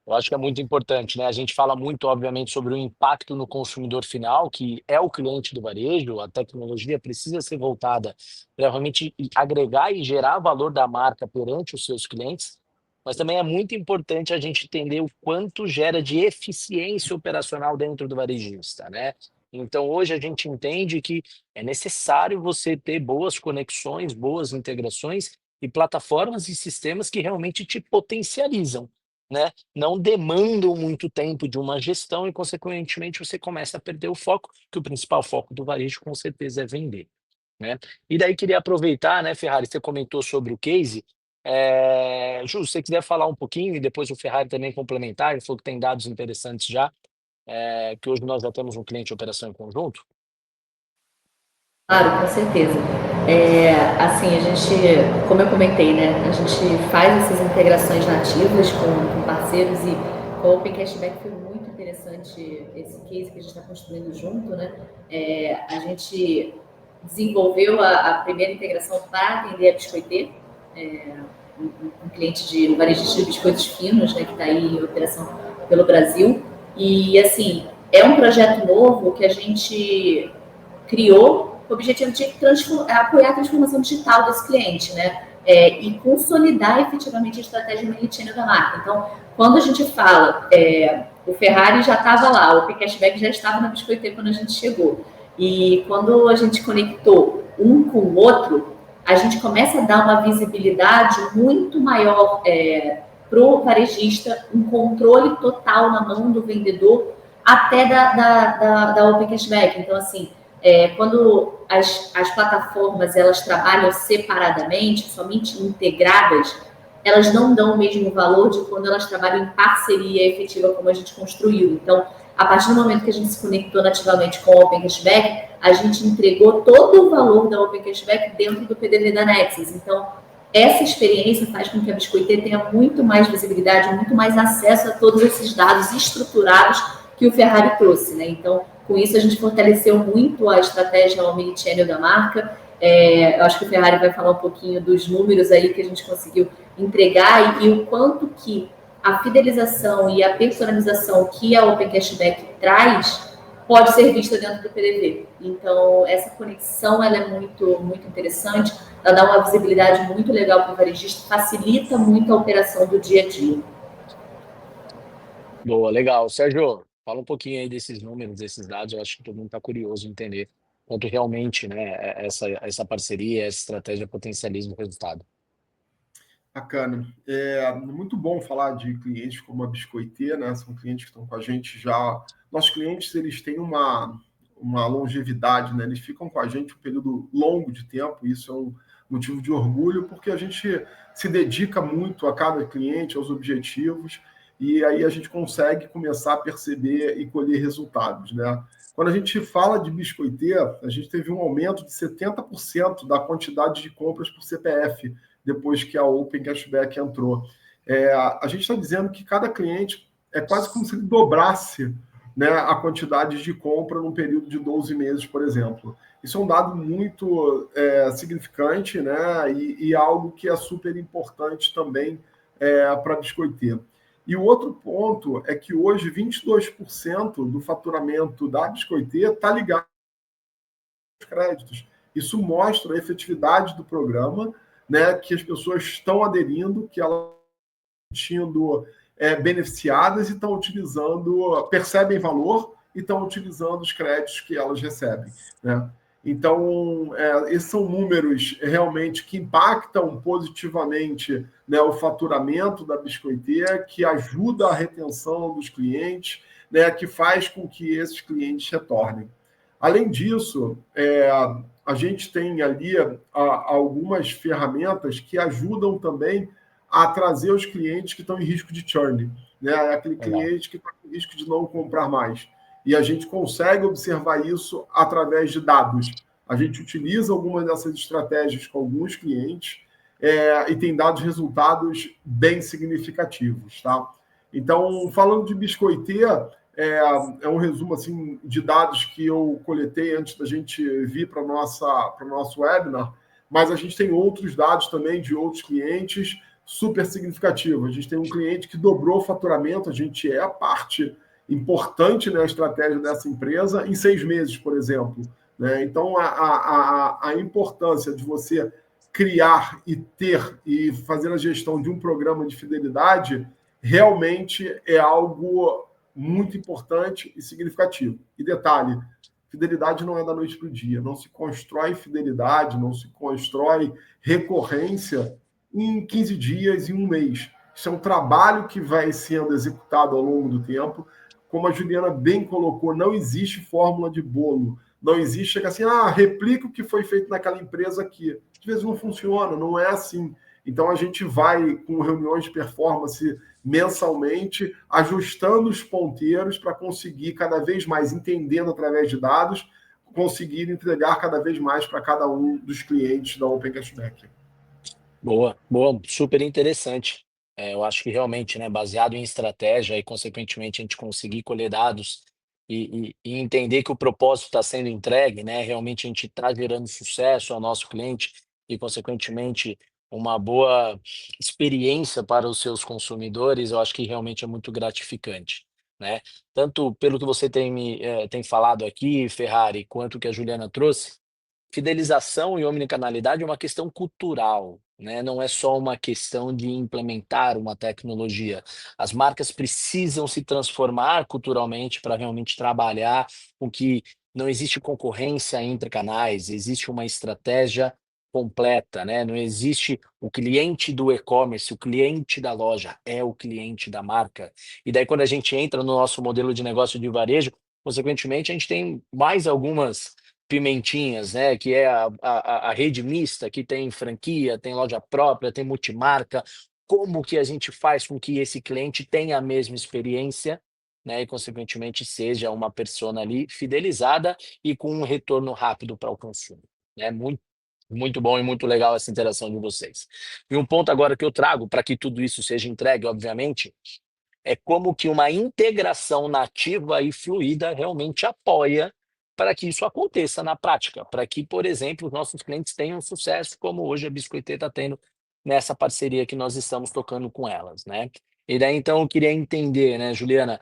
Eu acho que é muito importante, né? A gente fala muito, obviamente, sobre o impacto no consumidor final, que é o cliente do varejo. A tecnologia precisa ser voltada para realmente agregar e gerar valor da marca perante os seus clientes, mas também é muito importante a gente entender o quanto gera de eficiência operacional dentro do varejista, né? Então, hoje a gente entende que é necessário você ter boas conexões, boas integrações e plataformas e sistemas que realmente te potencializam, né? Não demandam muito tempo de uma gestão e, consequentemente, você começa a perder o foco, que o principal foco do varejo, com certeza, é vender, né? E daí queria aproveitar, né, Ferrari, você comentou sobre o case. Ju, se você quiser falar um pouquinho e depois o Ferrari também complementar, ele falou que tem dados interessantes já, que hoje nós já temos um cliente de operação em conjunto. Claro, com certeza. Assim, a gente, como eu comentei, né, a gente faz essas integrações nativas com parceiros e com o Open Cashback foi muito interessante esse case que a gente está construindo junto, né? A gente desenvolveu a primeira integração para atender a Biscoitê, um cliente de um varejista de biscoitos finos, né, que está aí em operação pelo Brasil. E, assim, é um projeto novo que a gente criou com o objetivo de apoiar a transformação digital desse cliente, né? E consolidar efetivamente a estratégia omnichannel da marca. Então, quando a gente fala, o Ferrari já estava lá, o Open Cashback já estava na Biscoitê quando a gente chegou. E quando a gente conectou um com o outro, a gente começa a dar uma visibilidade muito maior para o varejista, um controle total na mão do vendedor, até da Open Cashback. Então, assim, quando as plataformas elas trabalham separadamente, somente integradas, elas não dão o mesmo valor de quando elas trabalham em parceria efetiva, como a gente construiu. Então, a partir do momento que a gente se conectou nativamente com o Open Cashback, a gente entregou todo o valor da Open Cashback dentro do PDV da Nexus. Então, essa experiência faz com que a Biscoitê tenha muito mais visibilidade, muito mais acesso a todos esses dados estruturados que o Ferrari trouxe, né? Então, com isso, a gente fortaleceu muito a estratégia omnichannel da marca. Eu acho que o Ferrari vai falar um pouquinho dos números aí que a gente conseguiu entregar e o quanto que a fidelização e a personalização que a Open Cashback traz pode ser vista dentro do PDV. Então, essa conexão ela é muito, muito interessante, ela dá uma visibilidade muito legal para o varejista, facilita muito a operação do dia a dia. Boa, legal. Sérgio, fala um pouquinho aí desses números, desses dados. Eu acho que todo mundo está curioso em entender quanto realmente, né, essa parceria, essa estratégia potencializa o resultado. Bacana. Muito bom falar de clientes como a Biscoitê, né? São clientes que estão com a gente já. Nossos clientes, eles têm uma longevidade, né? Eles ficam com a gente um período longo de tempo, isso é um motivo de orgulho, porque a gente se dedica muito a cada cliente, aos objetivos, e aí a gente consegue começar a perceber e colher resultados, né? Quando a gente fala de Biscoitê, a gente teve um aumento de 70% da quantidade de compras por CPF, depois que a Open Cashback entrou. A gente está dizendo que cada cliente é quase como se ele dobrasse, né, a quantidade de compra num período de 12 meses, por exemplo. Isso é um dado muito significante, né, e algo que é super importante também para a Biscoitê. E o outro ponto é que hoje 22% do faturamento da Biscoitê está ligado aos créditos. Isso mostra a efetividade do programa, né, que as pessoas estão aderindo, que elas estão sendo beneficiadas e estão utilizando, percebem valor e estão utilizando os créditos que elas recebem, né? Então, esses são números realmente que impactam positivamente, né, o faturamento da Biscoitê, que ajuda a retenção dos clientes, né, que faz com que esses clientes retornem. Além disso, a gente tem ali algumas ferramentas que ajudam também a trazer os clientes que estão em risco de churn, né? Aquele cliente que está com risco de não comprar mais. E a gente consegue observar isso através de dados. A gente utiliza algumas dessas estratégias com alguns clientes e tem dado resultados bem significativos, tá? Então, falando de Biscoitê, é um resumo assim, de dados que eu coletei antes da gente vir para o nosso webinar, mas a gente tem outros dados também de outros clientes super significativos. A gente tem um cliente que dobrou o faturamento, a gente é a parte importante na estratégia dessa empresa em 6 meses, por exemplo. Né? Então, a importância de você criar e ter e fazer a gestão de um programa de fidelidade realmente é algo muito importante e significativo. E detalhe, fidelidade não é da noite para o dia, não se constrói fidelidade, não se constrói recorrência em 15 dias, em um mês. Isso é um trabalho que vai sendo executado ao longo do tempo. Como a Juliana bem colocou, não existe fórmula de bolo. Não existe chegar assim, replica o que foi feito naquela empresa aqui. Às vezes não funciona, não é assim. Então a gente vai com reuniões de performance mensalmente, ajustando os ponteiros para conseguir cada vez mais, entendendo através de dados, conseguir entregar cada vez mais para cada um dos clientes da Open Cashback. Boa, super interessante. Eu acho que realmente, né, baseado em estratégia e, consequentemente, a gente conseguir colher dados e entender que o propósito está sendo entregue, né, realmente a gente está gerando sucesso ao nosso cliente e, consequentemente, uma boa experiência para os seus consumidores, eu acho que realmente é muito gratificante, né? Tanto pelo que você tem falado aqui, Ferrari, quanto que a Juliana trouxe, fidelização e omnicanalidade é uma questão cultural, né? Não é só uma questão de implementar uma tecnologia. As marcas precisam se transformar culturalmente para realmente trabalhar com que não existe concorrência entre canais, existe uma estratégia completa, né? Não existe o cliente do e-commerce, o cliente da loja, é o cliente da marca. E daí, quando a gente entra no nosso modelo de negócio de varejo, consequentemente, a gente tem mais algumas pimentinhas, né? Que é a rede mista, que tem franquia, tem loja própria, tem multimarca. Como que a gente faz com que esse cliente tenha a mesma experiência, né? E, consequentemente, seja uma persona ali fidelizada e com um retorno rápido para o consumo. É muito bom e muito legal essa interação de vocês. E um ponto agora que eu trago para que tudo isso seja entregue, obviamente, é como que uma integração nativa e fluida realmente apoia para que isso aconteça na prática, para que, por exemplo, os nossos clientes tenham sucesso, como hoje a Biscoitê está tendo nessa parceria que nós estamos tocando com elas, né? E daí, então, eu queria entender, né, Juliana,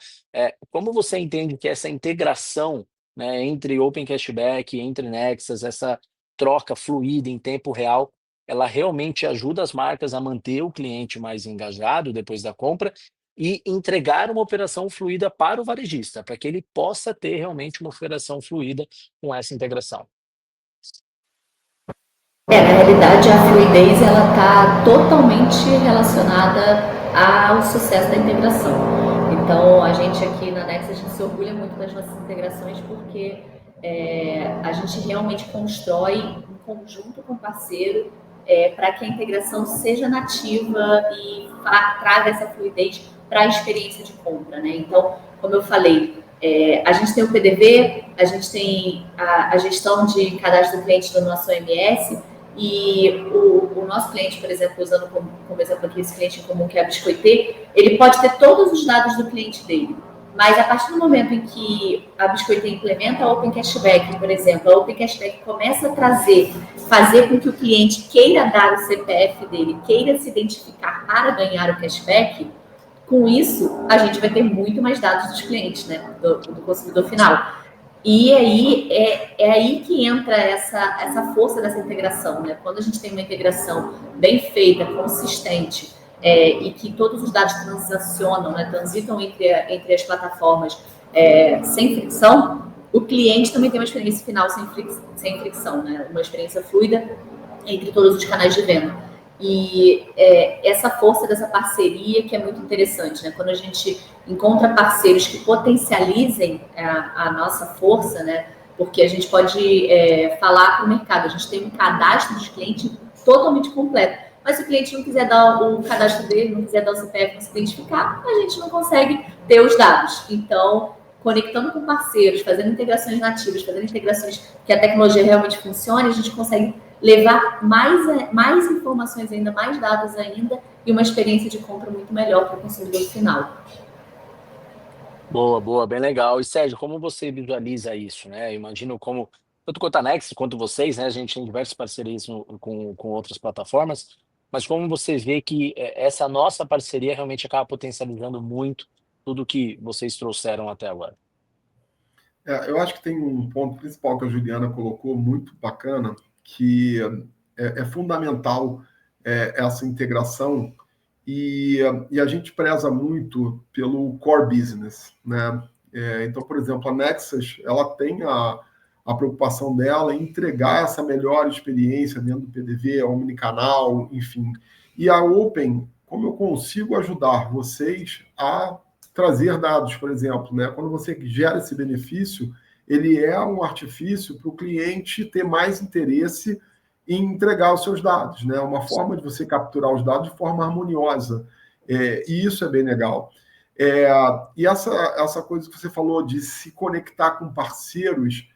como você entende que essa integração, né, entre Open Cashback, entre Nexus, essa troca fluida em tempo real, ela realmente ajuda as marcas a manter o cliente mais engajado depois da compra e entregar uma operação fluida para o varejista, para que ele possa ter realmente uma operação fluida com essa integração. Na realidade, a fluidez ela está totalmente relacionada ao sucesso da integração. Então, a gente aqui na Nex, a gente se orgulha muito das nossas integrações porque a gente realmente constrói um conjunto com o parceiro para que a integração seja nativa e traga essa fluidez para a experiência de compra, né? Então, como eu falei, a gente tem o PDV, a gente tem a gestão de cadastro do cliente do nosso OMS e o nosso cliente, por exemplo, usando como exemplo aqui esse cliente em comum que é a Biscoitê, ele pode ter todos os dados do cliente dele. Mas a partir do momento em que a Biscoitê implementa a Open Cashback, por exemplo, a Open Cashback começa a fazer com que o cliente queira dar o CPF dele, queira se identificar para ganhar o cashback, com isso a gente vai ter muito mais dados dos clientes, né, do consumidor final. E aí é aí que entra essa força dessa integração, né? Quando a gente tem uma integração bem feita, consistente, e que todos os dados transacionam, né, transitam entre as plataformas sem fricção, o cliente também tem uma experiência final sem fricção, né? Uma experiência fluida entre todos os canais de venda. E essa força dessa parceria que é muito interessante, né? Quando a gente encontra parceiros que potencializem a nossa força, né? Porque a gente pode falar para o mercado, a gente tem um cadastro de cliente totalmente completo. Mas se o cliente não quiser dar o cadastro dele, não quiser dar o CPF, não se identificar, a gente não consegue ter os dados. Então, conectando com parceiros, fazendo integrações nativas, fazendo integrações que a tecnologia realmente funcione, a gente consegue levar mais informações ainda, mais dados ainda e uma experiência de compra muito melhor para o consumidor final. Boa, boa, bem legal. E Sérgio, como você visualiza isso, né? Eu imagino como, tanto quanto a Next, quanto vocês, né? A gente tem diversas parcerias com outras plataformas, mas como você vê que essa nossa parceria realmente acaba potencializando muito tudo que vocês trouxeram até agora? Eu acho que tem um ponto principal que a Juliana colocou muito bacana, que é fundamental essa integração e a gente preza muito pelo core business, né? Então, por exemplo, a Nexus, ela tem a preocupação dela em entregar essa melhor experiência dentro do PDV, omnicanal, enfim. E a Open, como eu consigo ajudar vocês a trazer dados, por exemplo, né? Quando você gera esse benefício, ele é um artifício para o cliente ter mais interesse em entregar os seus dados, né? Uma forma de você capturar os dados de forma harmoniosa. E isso é bem legal. E essa coisa que você falou de se conectar com parceiros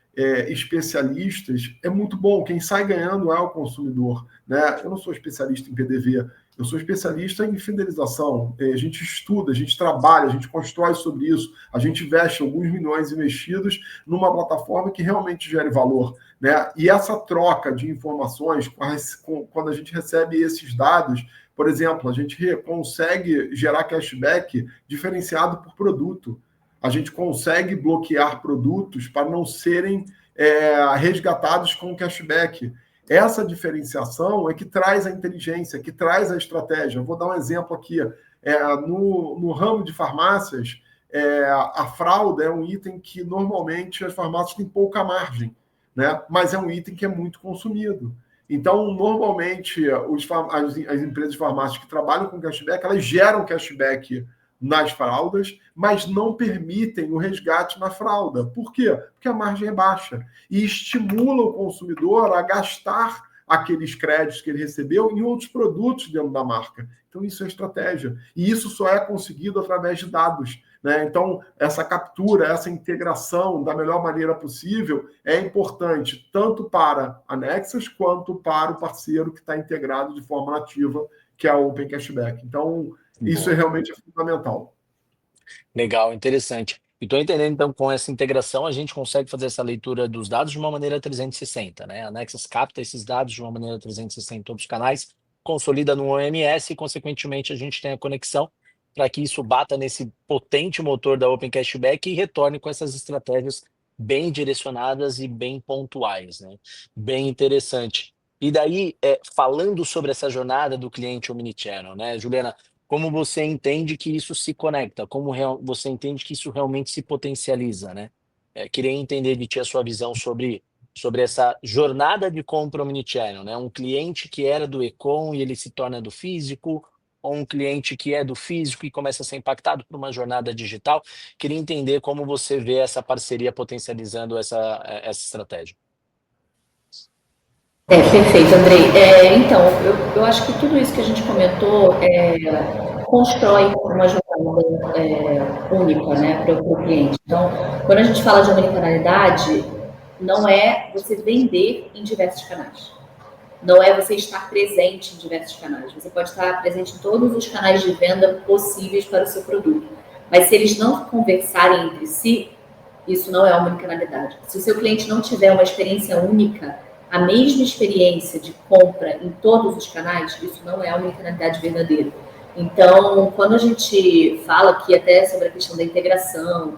especialistas é muito bom. Quem sai ganhando é o consumidor, né? Eu não sou especialista em PDV, eu sou especialista em fidelização. A gente estuda, a gente trabalha, a gente constrói sobre isso, a gente investe alguns milhões investidos numa plataforma que realmente gere valor, né? E essa troca de informações, quando a gente recebe esses dados, por exemplo, a gente consegue gerar cashback diferenciado por produto. A gente consegue bloquear produtos para não serem resgatados com cashback. Essa diferenciação é que traz a inteligência, que traz a estratégia. Eu vou dar um exemplo aqui. No ramo de farmácias, a fralda é um item que normalmente as farmácias têm pouca margem, né? Mas é um item que é muito consumido. Então, normalmente, as empresas de farmácia que trabalham com cashback, elas geram cashback nas fraldas, mas não permitem o resgate na fralda. Por quê? Porque a margem é baixa e estimula o consumidor a gastar aqueles créditos que ele recebeu em outros produtos dentro da marca. Então, isso é estratégia. E isso só é conseguido através de dados, né? Então, essa captura, essa integração da melhor maneira possível é importante tanto para a Nexus quanto para o parceiro que está integrado de forma nativa, que é a Open Cashback. Então, isso realmente é fundamental. Legal, interessante. E estou entendendo, então, com essa integração, a gente consegue fazer essa leitura dos dados de uma maneira 360, né? A Nexus capta esses dados de uma maneira 360 em todos os canais, consolida no OMS e, consequentemente, a gente tem a conexão para que isso bata nesse potente motor da Open Cashback e retorne com essas estratégias bem direcionadas e bem pontuais, né? Bem interessante. E daí, falando sobre essa jornada do cliente omnichannel, né, Juliana? Como você entende que isso se conecta? Como você entende que isso realmente se potencializa, né? Queria entender de ti a sua visão sobre essa jornada de compra omnichannel, né? Um cliente que era do e-com e ele se torna do físico, ou um cliente que é do físico e começa a ser impactado por uma jornada digital. Queria entender como você vê essa parceria potencializando essa estratégia. Perfeito, Andrei. Então, eu acho que tudo isso que a gente comentou constrói uma jornada única, né, para o cliente. Então, quando a gente fala de omnicanalidade, não é você vender em diversos canais. Não é você estar presente em diversos canais. Você pode estar presente em todos os canais de venda possíveis para o seu produto. Mas se eles não conversarem entre si, isso não é omnicanalidade. Se o seu cliente não tiver uma experiência única, a mesma experiência de compra em todos os canais, isso não é omnicanalidade verdadeira. Então, quando a gente fala aqui até sobre a questão da integração,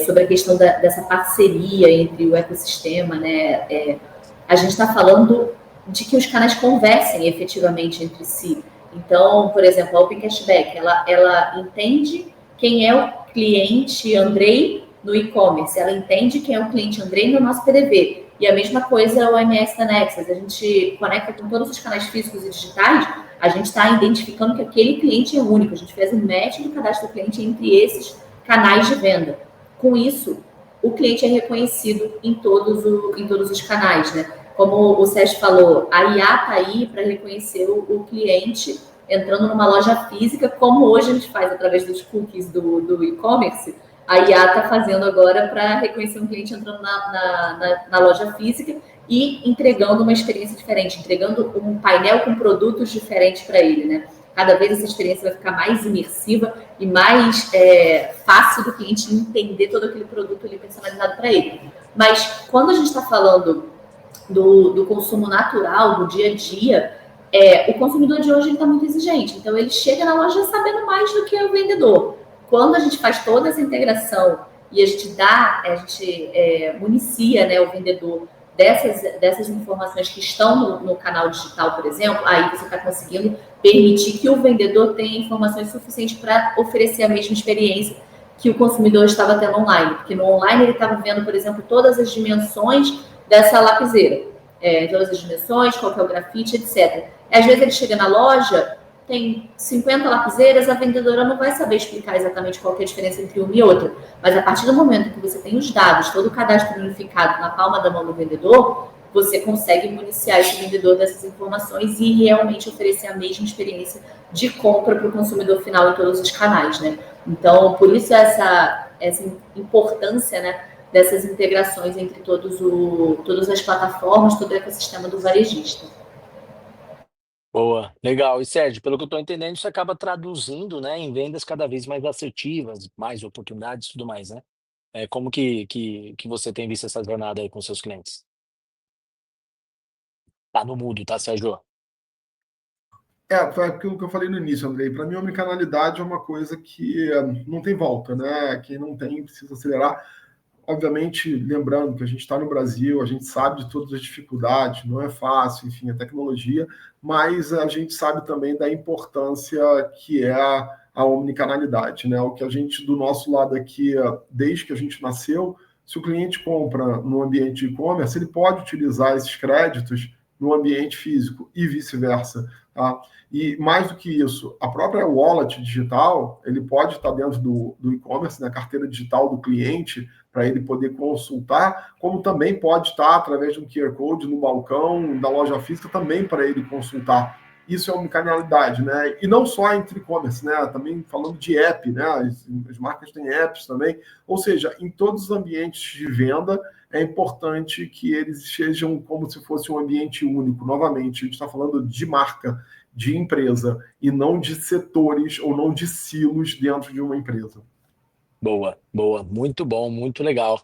sobre a questão dessa parceria entre o ecossistema, né, a gente está falando de que os canais conversem efetivamente entre si. Então, por exemplo, a Open Cashback, ela entende quem é o cliente Andrei no e-commerce, ela entende quem é o cliente Andrei no nosso PDV. E a mesma coisa o OMS da Nexus, a gente conecta com todos os canais físicos e digitais, a gente está identificando que aquele cliente é único, a gente fez um match do cadastro do cliente entre esses canais de venda. Com isso, o cliente é reconhecido em todos os canais, né? Como o Sérgio falou, a IA está aí para reconhecer o cliente entrando numa loja física, como hoje a gente faz através dos cookies do e-commerce, a IA está fazendo agora para reconhecer um cliente entrando na loja física e entregando uma experiência diferente, entregando um painel com produtos diferentes para ele, né? cada vez essa experiência vai ficar mais imersiva e mais fácil do cliente entender todo aquele produto ali personalizado para ele. Mas quando a gente está falando do consumo natural, do dia a dia, o consumidor de hoje está muito exigente. Então, ele chega na loja sabendo mais do que o vendedor. Quando a gente faz toda essa integração e a gente municia, né, o vendedor dessas informações que estão no canal digital, por exemplo, aí você está conseguindo permitir que o vendedor tenha informações suficientes para oferecer a mesma experiência que o consumidor estava tendo online. Porque no online ele estava vendo, por exemplo, todas as dimensões dessa lapiseira. Todas as dimensões, qual que é o grafite, etc. Às vezes ele chega na loja, tem 50 lapiseiras, a vendedora não vai saber explicar exatamente qual que é a diferença entre uma e outra. Mas a partir do momento que você tem os dados, todo o cadastro unificado na palma da mão do vendedor, você consegue municiar esse vendedor dessas informações e realmente oferecer a mesma experiência de compra para o consumidor final em todos os canais, né? Então, por isso essa importância, né, dessas integrações entre todas as plataformas, todo o ecossistema do varejista. Boa, legal. E Sérgio, pelo que eu estou entendendo, isso acaba traduzindo, né, em vendas cada vez mais assertivas, mais oportunidades e tudo mais, né? Como que você tem visto essa jornada aí com seus clientes? Tá no mudo, tá, Sérgio? Foi aquilo que eu falei no início, Andrei. Para mim, a omnicanalidade é uma coisa que não tem volta, né? Quem não tem precisa acelerar. Obviamente, lembrando que a gente está no Brasil, a gente sabe de todas as dificuldades, não é fácil, enfim, a tecnologia, mas a gente sabe também da importância que é a omnicanalidade, né? O que a gente, do nosso lado aqui, desde que a gente nasceu, se o cliente compra no ambiente de e-commerce, ele pode utilizar esses créditos no ambiente físico e vice-versa, tá? E mais do que isso, a própria wallet digital, ele pode estar dentro do e-commerce, na carteira digital do cliente, para ele poder consultar, como também pode estar através de um QR Code no balcão da loja física também para ele consultar. Isso é omnicanalidade, né? E não só entre e-commerce, né? Também falando de app, né? As marcas têm apps também. Ou seja, em todos os ambientes de venda, é importante que eles sejam como se fosse um ambiente único. Novamente, a gente está falando de marca, de empresa, e não de setores ou não de silos dentro de uma empresa. Boa, boa, muito bom, muito legal.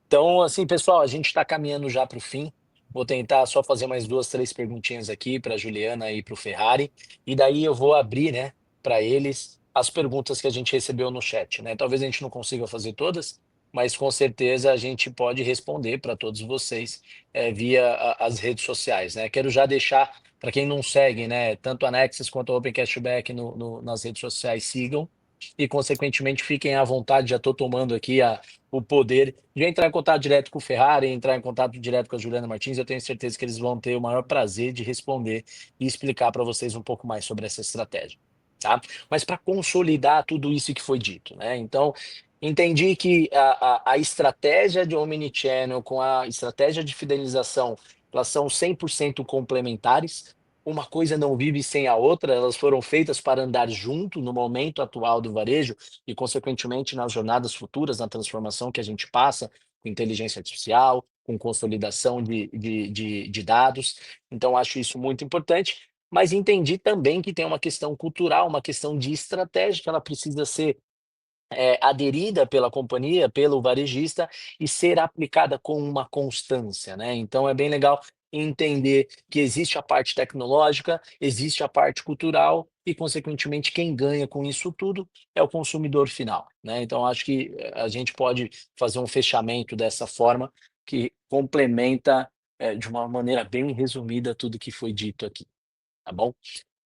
Então, assim, pessoal, a gente está caminhando já para o fim. Vou tentar só fazer mais duas, três perguntinhas aqui para a Juliana e para o Ferrari. E daí eu vou abrir, né, para eles as perguntas que a gente recebeu no chat, né? Talvez a gente não consiga fazer todas, mas com certeza a gente pode responder para todos vocês via as redes sociais, né? Quero já deixar para quem não segue, né, tanto a Nexus quanto a Open Cashback nas redes sociais, sigam. E, consequentemente, fiquem à vontade. Já estou tomando aqui o poder de entrar em contato direto com o Ferrari, entrar em contato direto com a Juliana Martins. Eu tenho certeza que eles vão ter o maior prazer de responder e explicar para vocês um pouco mais sobre essa estratégia, tá? Mas para consolidar tudo isso que foi dito, né? Então, entendi que a estratégia de Omnichannel com a estratégia de fidelização, elas são 100% complementares. Uma coisa não vive sem a outra, elas foram feitas para andar junto no momento atual do varejo e, consequentemente, nas jornadas futuras, na transformação que a gente passa com inteligência artificial, com consolidação de dados. Então, acho isso muito importante, mas entendi também que tem uma questão cultural, uma questão de estratégia, que ela precisa ser aderida pela companhia, pelo varejista e ser aplicada com uma constância, né? Então é bem legal entender que existe a parte tecnológica, existe a parte cultural e, consequentemente, quem ganha com isso tudo é o consumidor final, né? Então acho que a gente pode fazer um fechamento dessa forma que complementa de uma maneira bem resumida tudo que foi dito aqui, tá bom?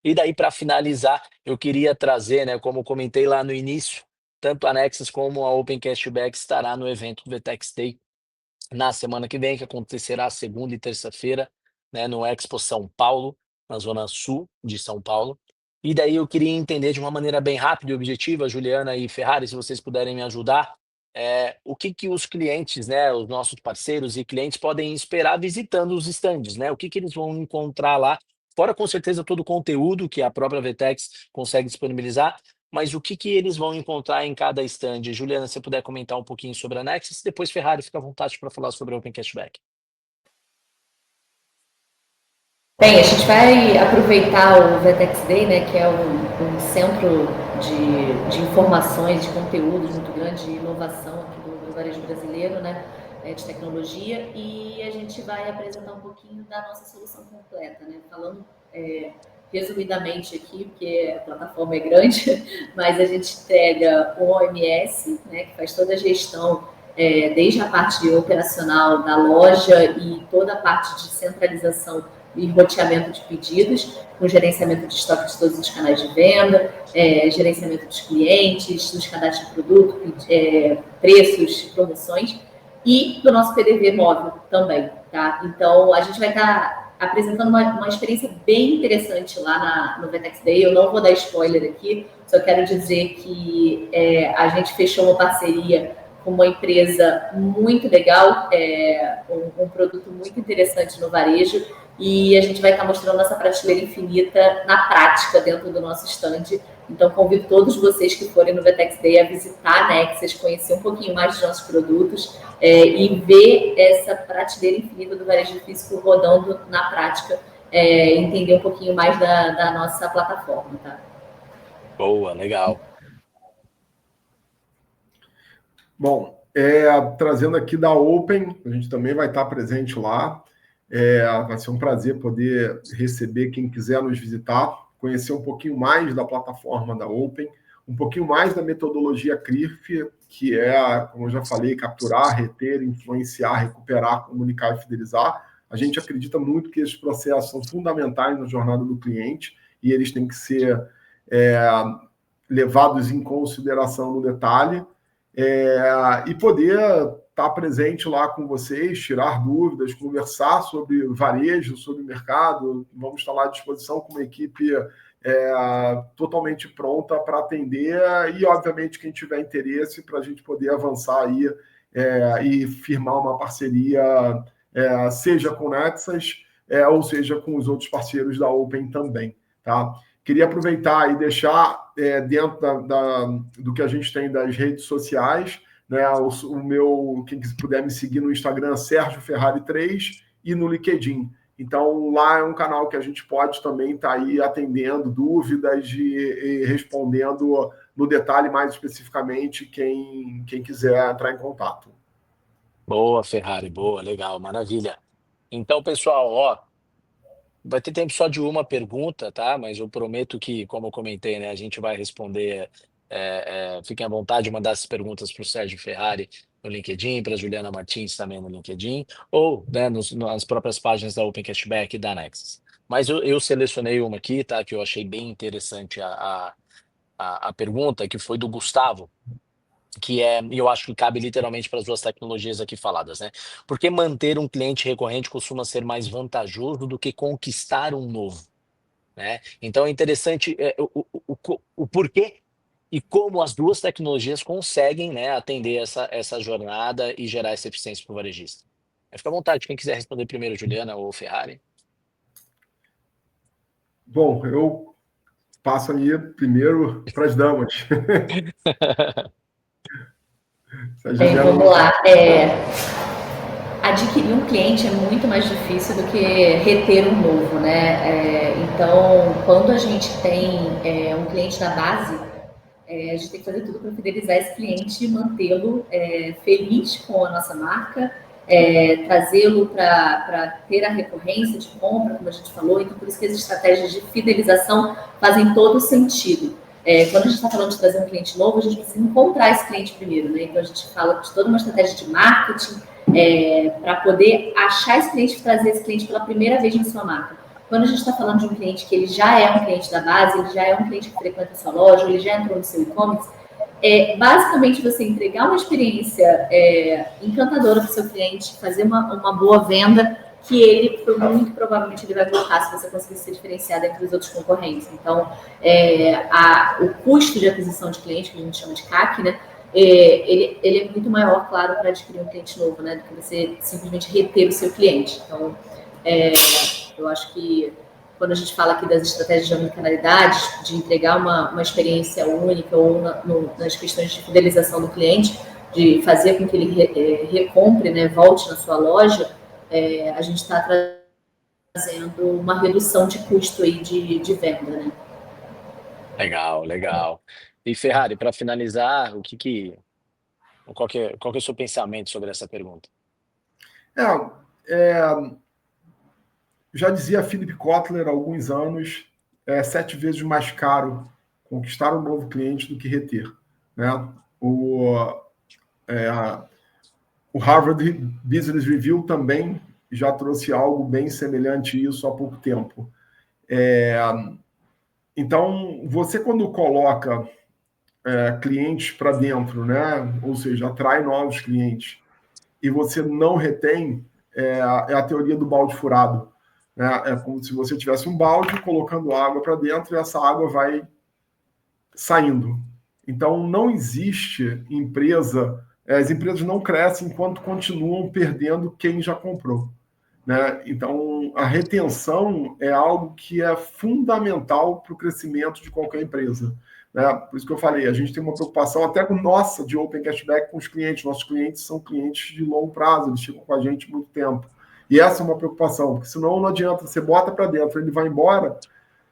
E daí, para finalizar, eu queria trazer, né, como eu comentei lá no início, tanto a Nexus como a Open Cashback estará no evento Vetex Day na semana que vem, que acontecerá segunda e terça-feira, né, no Expo São Paulo, na zona sul de São Paulo. E daí eu queria entender de uma maneira bem rápida e objetiva, Juliana e Ferrari, se vocês puderem me ajudar, o que que os clientes, né, os nossos parceiros e clientes podem esperar visitando os estandes, né? O que que eles vão encontrar lá, fora com certeza todo o conteúdo que a própria Vetex consegue disponibilizar, mas o que que eles vão encontrar em cada stand? Juliana, se você puder comentar um pouquinho sobre a Nexus, depois Ferrari fica à vontade para falar sobre o Open Cashback. Bem, a gente vai aproveitar o Vetex Day, né, que é um centro de informações, de conteúdos muito grande, de inovação aqui do varejo brasileiro, né, de tecnologia, e a gente vai apresentar um pouquinho da nossa solução completa, né, falando resumidamente aqui, porque a plataforma é grande, mas a gente entrega o OMS, né, que faz toda a gestão, desde a parte operacional da loja e toda a parte de centralização e roteamento de pedidos, com gerenciamento de estoque de todos os canais de venda, gerenciamento dos clientes, dos cadastros de produto, preços, promoções, e do nosso PDV móvel também, tá? Então, a gente vai estar apresentando uma experiência bem interessante lá no Vetex Day. Eu não vou dar spoiler aqui, só quero dizer que a gente fechou uma parceria com uma empresa muito legal, um produto muito interessante no varejo, e a gente vai estar mostrando essa prateleira infinita na prática dentro do nosso stand. Então, convido todos vocês que forem no Vetex Day a visitar a Nexus, conhecer um pouquinho mais dos nossos produtos e ver essa prateleira infinita do varejo físico rodando na prática, entender um pouquinho mais da nossa plataforma, tá? Boa, legal. Bom, trazendo aqui da Open, a gente também vai estar presente lá. Vai ser um prazer poder receber quem quiser nos visitar, conhecer um pouquinho mais da plataforma da Open, um pouquinho mais da metodologia CRIF, que é, como eu já falei, capturar, reter, influenciar, recuperar, comunicar e fidelizar. A gente acredita muito que esses processos são fundamentais na jornada do cliente e eles têm que ser levados em consideração no detalhe, e poder estar presente lá com vocês, tirar dúvidas, conversar sobre varejo, sobre mercado. Vamos estar lá à disposição com uma equipe totalmente pronta para atender e, obviamente, quem tiver interesse para a gente poder avançar aí e firmar uma parceria, seja com Nexus ou seja com os outros parceiros da Open também, tá? Queria aproveitar e deixar dentro do que a gente tem das redes sociais, né, quem puder me seguir no Instagram, Sérgio Ferrari 3, e no LinkedIn. Então, lá é um canal que a gente pode também estar aí atendendo dúvidas e respondendo no detalhe mais especificamente quem quiser entrar em contato. Boa, Ferrari, boa, legal, maravilha. Então, pessoal, vai ter tempo só de uma pergunta, tá? Mas eu prometo que, como eu comentei, né, a gente vai responder. Fiquem à vontade de mandar essas perguntas para o Sérgio Ferrari no LinkedIn, para a Juliana Martins também no LinkedIn, ou né, nas próprias páginas da Open Cashback e da Nexus. Mas eu selecionei uma aqui, tá? Que eu achei bem interessante a pergunta, que foi do Gustavo, que eu acho que cabe literalmente para as duas tecnologias aqui faladas, né? Por que manter um cliente recorrente costuma ser mais vantajoso do que conquistar um novo, né? Então é interessante o porquê e como as duas tecnologias conseguem, né, atender essa jornada e gerar essa eficiência para o varejista. Fica à vontade, quem quiser responder primeiro, Juliana ou Ferrari. Bom, eu passo aí primeiro para as damas. Bem, vamos lá. Adquirir um cliente é muito mais difícil do que reter um novo, né? Então, quando a gente tem um cliente da base, a gente tem que fazer tudo para fidelizar esse cliente e mantê-lo feliz com a nossa marca, trazê-lo para ter a recorrência de compra, como a gente falou. Então, por isso que as estratégias de fidelização fazem todo sentido. Quando a gente está falando de trazer um cliente novo, a gente precisa encontrar esse cliente primeiro, né? Então, a gente fala de toda uma estratégia de marketing para poder achar esse cliente e trazer esse cliente pela primeira vez na sua marca. Quando a gente está falando de um cliente que ele já é um cliente da base, ele já é um cliente que frequenta a sua loja, ou ele já entrou no seu e-commerce, basicamente você entregar uma experiência encantadora para o seu cliente, fazer uma boa venda, que ele, muito provavelmente, ele vai voltar se você conseguir se diferenciar entre os outros concorrentes. Então, o custo de aquisição de cliente, que a gente chama de CAC, né, ele é muito maior, claro, para adquirir um cliente novo, né, do que você simplesmente reter o seu cliente. Então, eu acho que quando a gente fala aqui das estratégias de omnicanalidade, de entregar uma experiência única ou nas questões de fidelização do cliente, de fazer com que ele recompre, né, volte na sua loja, a gente está fazendo uma redução de custo aí de venda, né? Legal, legal. E Ferrari, para finalizar, qual que é o seu pensamento sobre essa pergunta? Já dizia Philip Kotler há alguns anos, 7 vezes mais caro conquistar um novo cliente do que reter. Né? O Harvard Business Review também já trouxe algo bem semelhante a isso há pouco tempo. Então, você quando coloca clientes para dentro, né? Ou seja, atrai novos clientes, e você não retém, é a teoria do balde furado. Né? É como se você tivesse um balde colocando água para dentro e essa água vai saindo. Então, não existe empresa, as empresas não crescem enquanto continuam perdendo quem já comprou. Né? Então, a retenção é algo que é fundamental para o crescimento de qualquer empresa. Né? Por isso que eu falei, a gente tem uma preocupação até com nossa de Open Cashback com os clientes. Nossos clientes são clientes de longo prazo, eles ficam com a gente muito tempo. E essa é uma preocupação, porque senão não adianta, você bota para dentro, ele vai embora,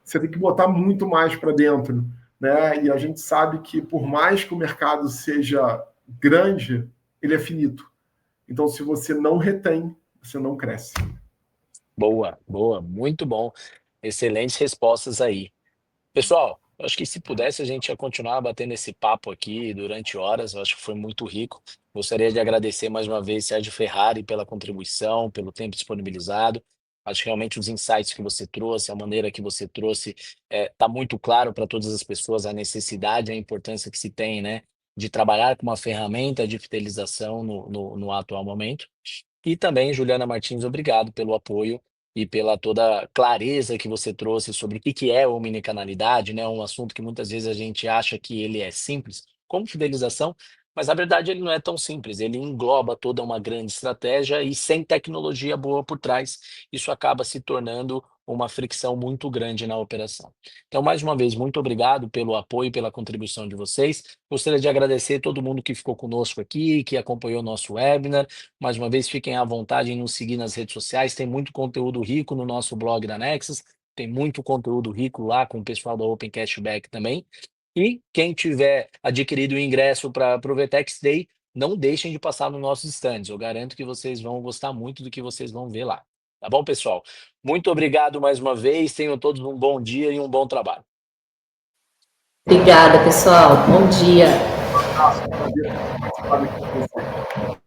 você tem que botar muito mais para dentro. Né? E a gente sabe que por mais que o mercado seja grande, ele é finito. Então, se você não retém, você não cresce. Boa, boa, muito bom. Excelentes respostas aí. Pessoal, eu acho que se pudesse a gente ia continuar batendo esse papo aqui durante horas, eu acho que foi muito rico. Gostaria de agradecer mais uma vez Sérgio Ferrari pela contribuição, pelo tempo disponibilizado. Acho que realmente os insights que você trouxe, a maneira que você trouxe, está muito claro para todas as pessoas a necessidade, a importância que se tem, né, de trabalhar com uma ferramenta de fidelização no atual momento. E também, Juliana Martins, obrigado pelo apoio e pela toda clareza que você trouxe sobre o que é omnicanalidade, né? Um assunto que muitas vezes a gente acha que ele é simples, como fidelização, mas na verdade ele não é tão simples. Ele engloba toda uma grande estratégia e sem tecnologia boa por trás, isso acaba se tornando uma fricção muito grande na operação. Então, mais uma vez, muito obrigado pelo apoio e pela contribuição de vocês. Gostaria de agradecer todo mundo que ficou conosco aqui, que acompanhou o nosso webinar. Mais uma vez, fiquem à vontade em nos seguir nas redes sociais. Tem muito conteúdo rico no nosso blog da Nexus. Tem muito conteúdo rico lá com o pessoal da Open Cashback também. E quem tiver adquirido o ingresso para o Vetex Day, não deixem de passar nos nossos stands. Eu garanto que vocês vão gostar muito do que vocês vão ver lá. Tá bom, pessoal? Muito obrigado mais uma vez. Tenham todos um bom dia e um bom trabalho. Obrigada, pessoal. Bom dia. Um abraço, prazer participar aqui com você.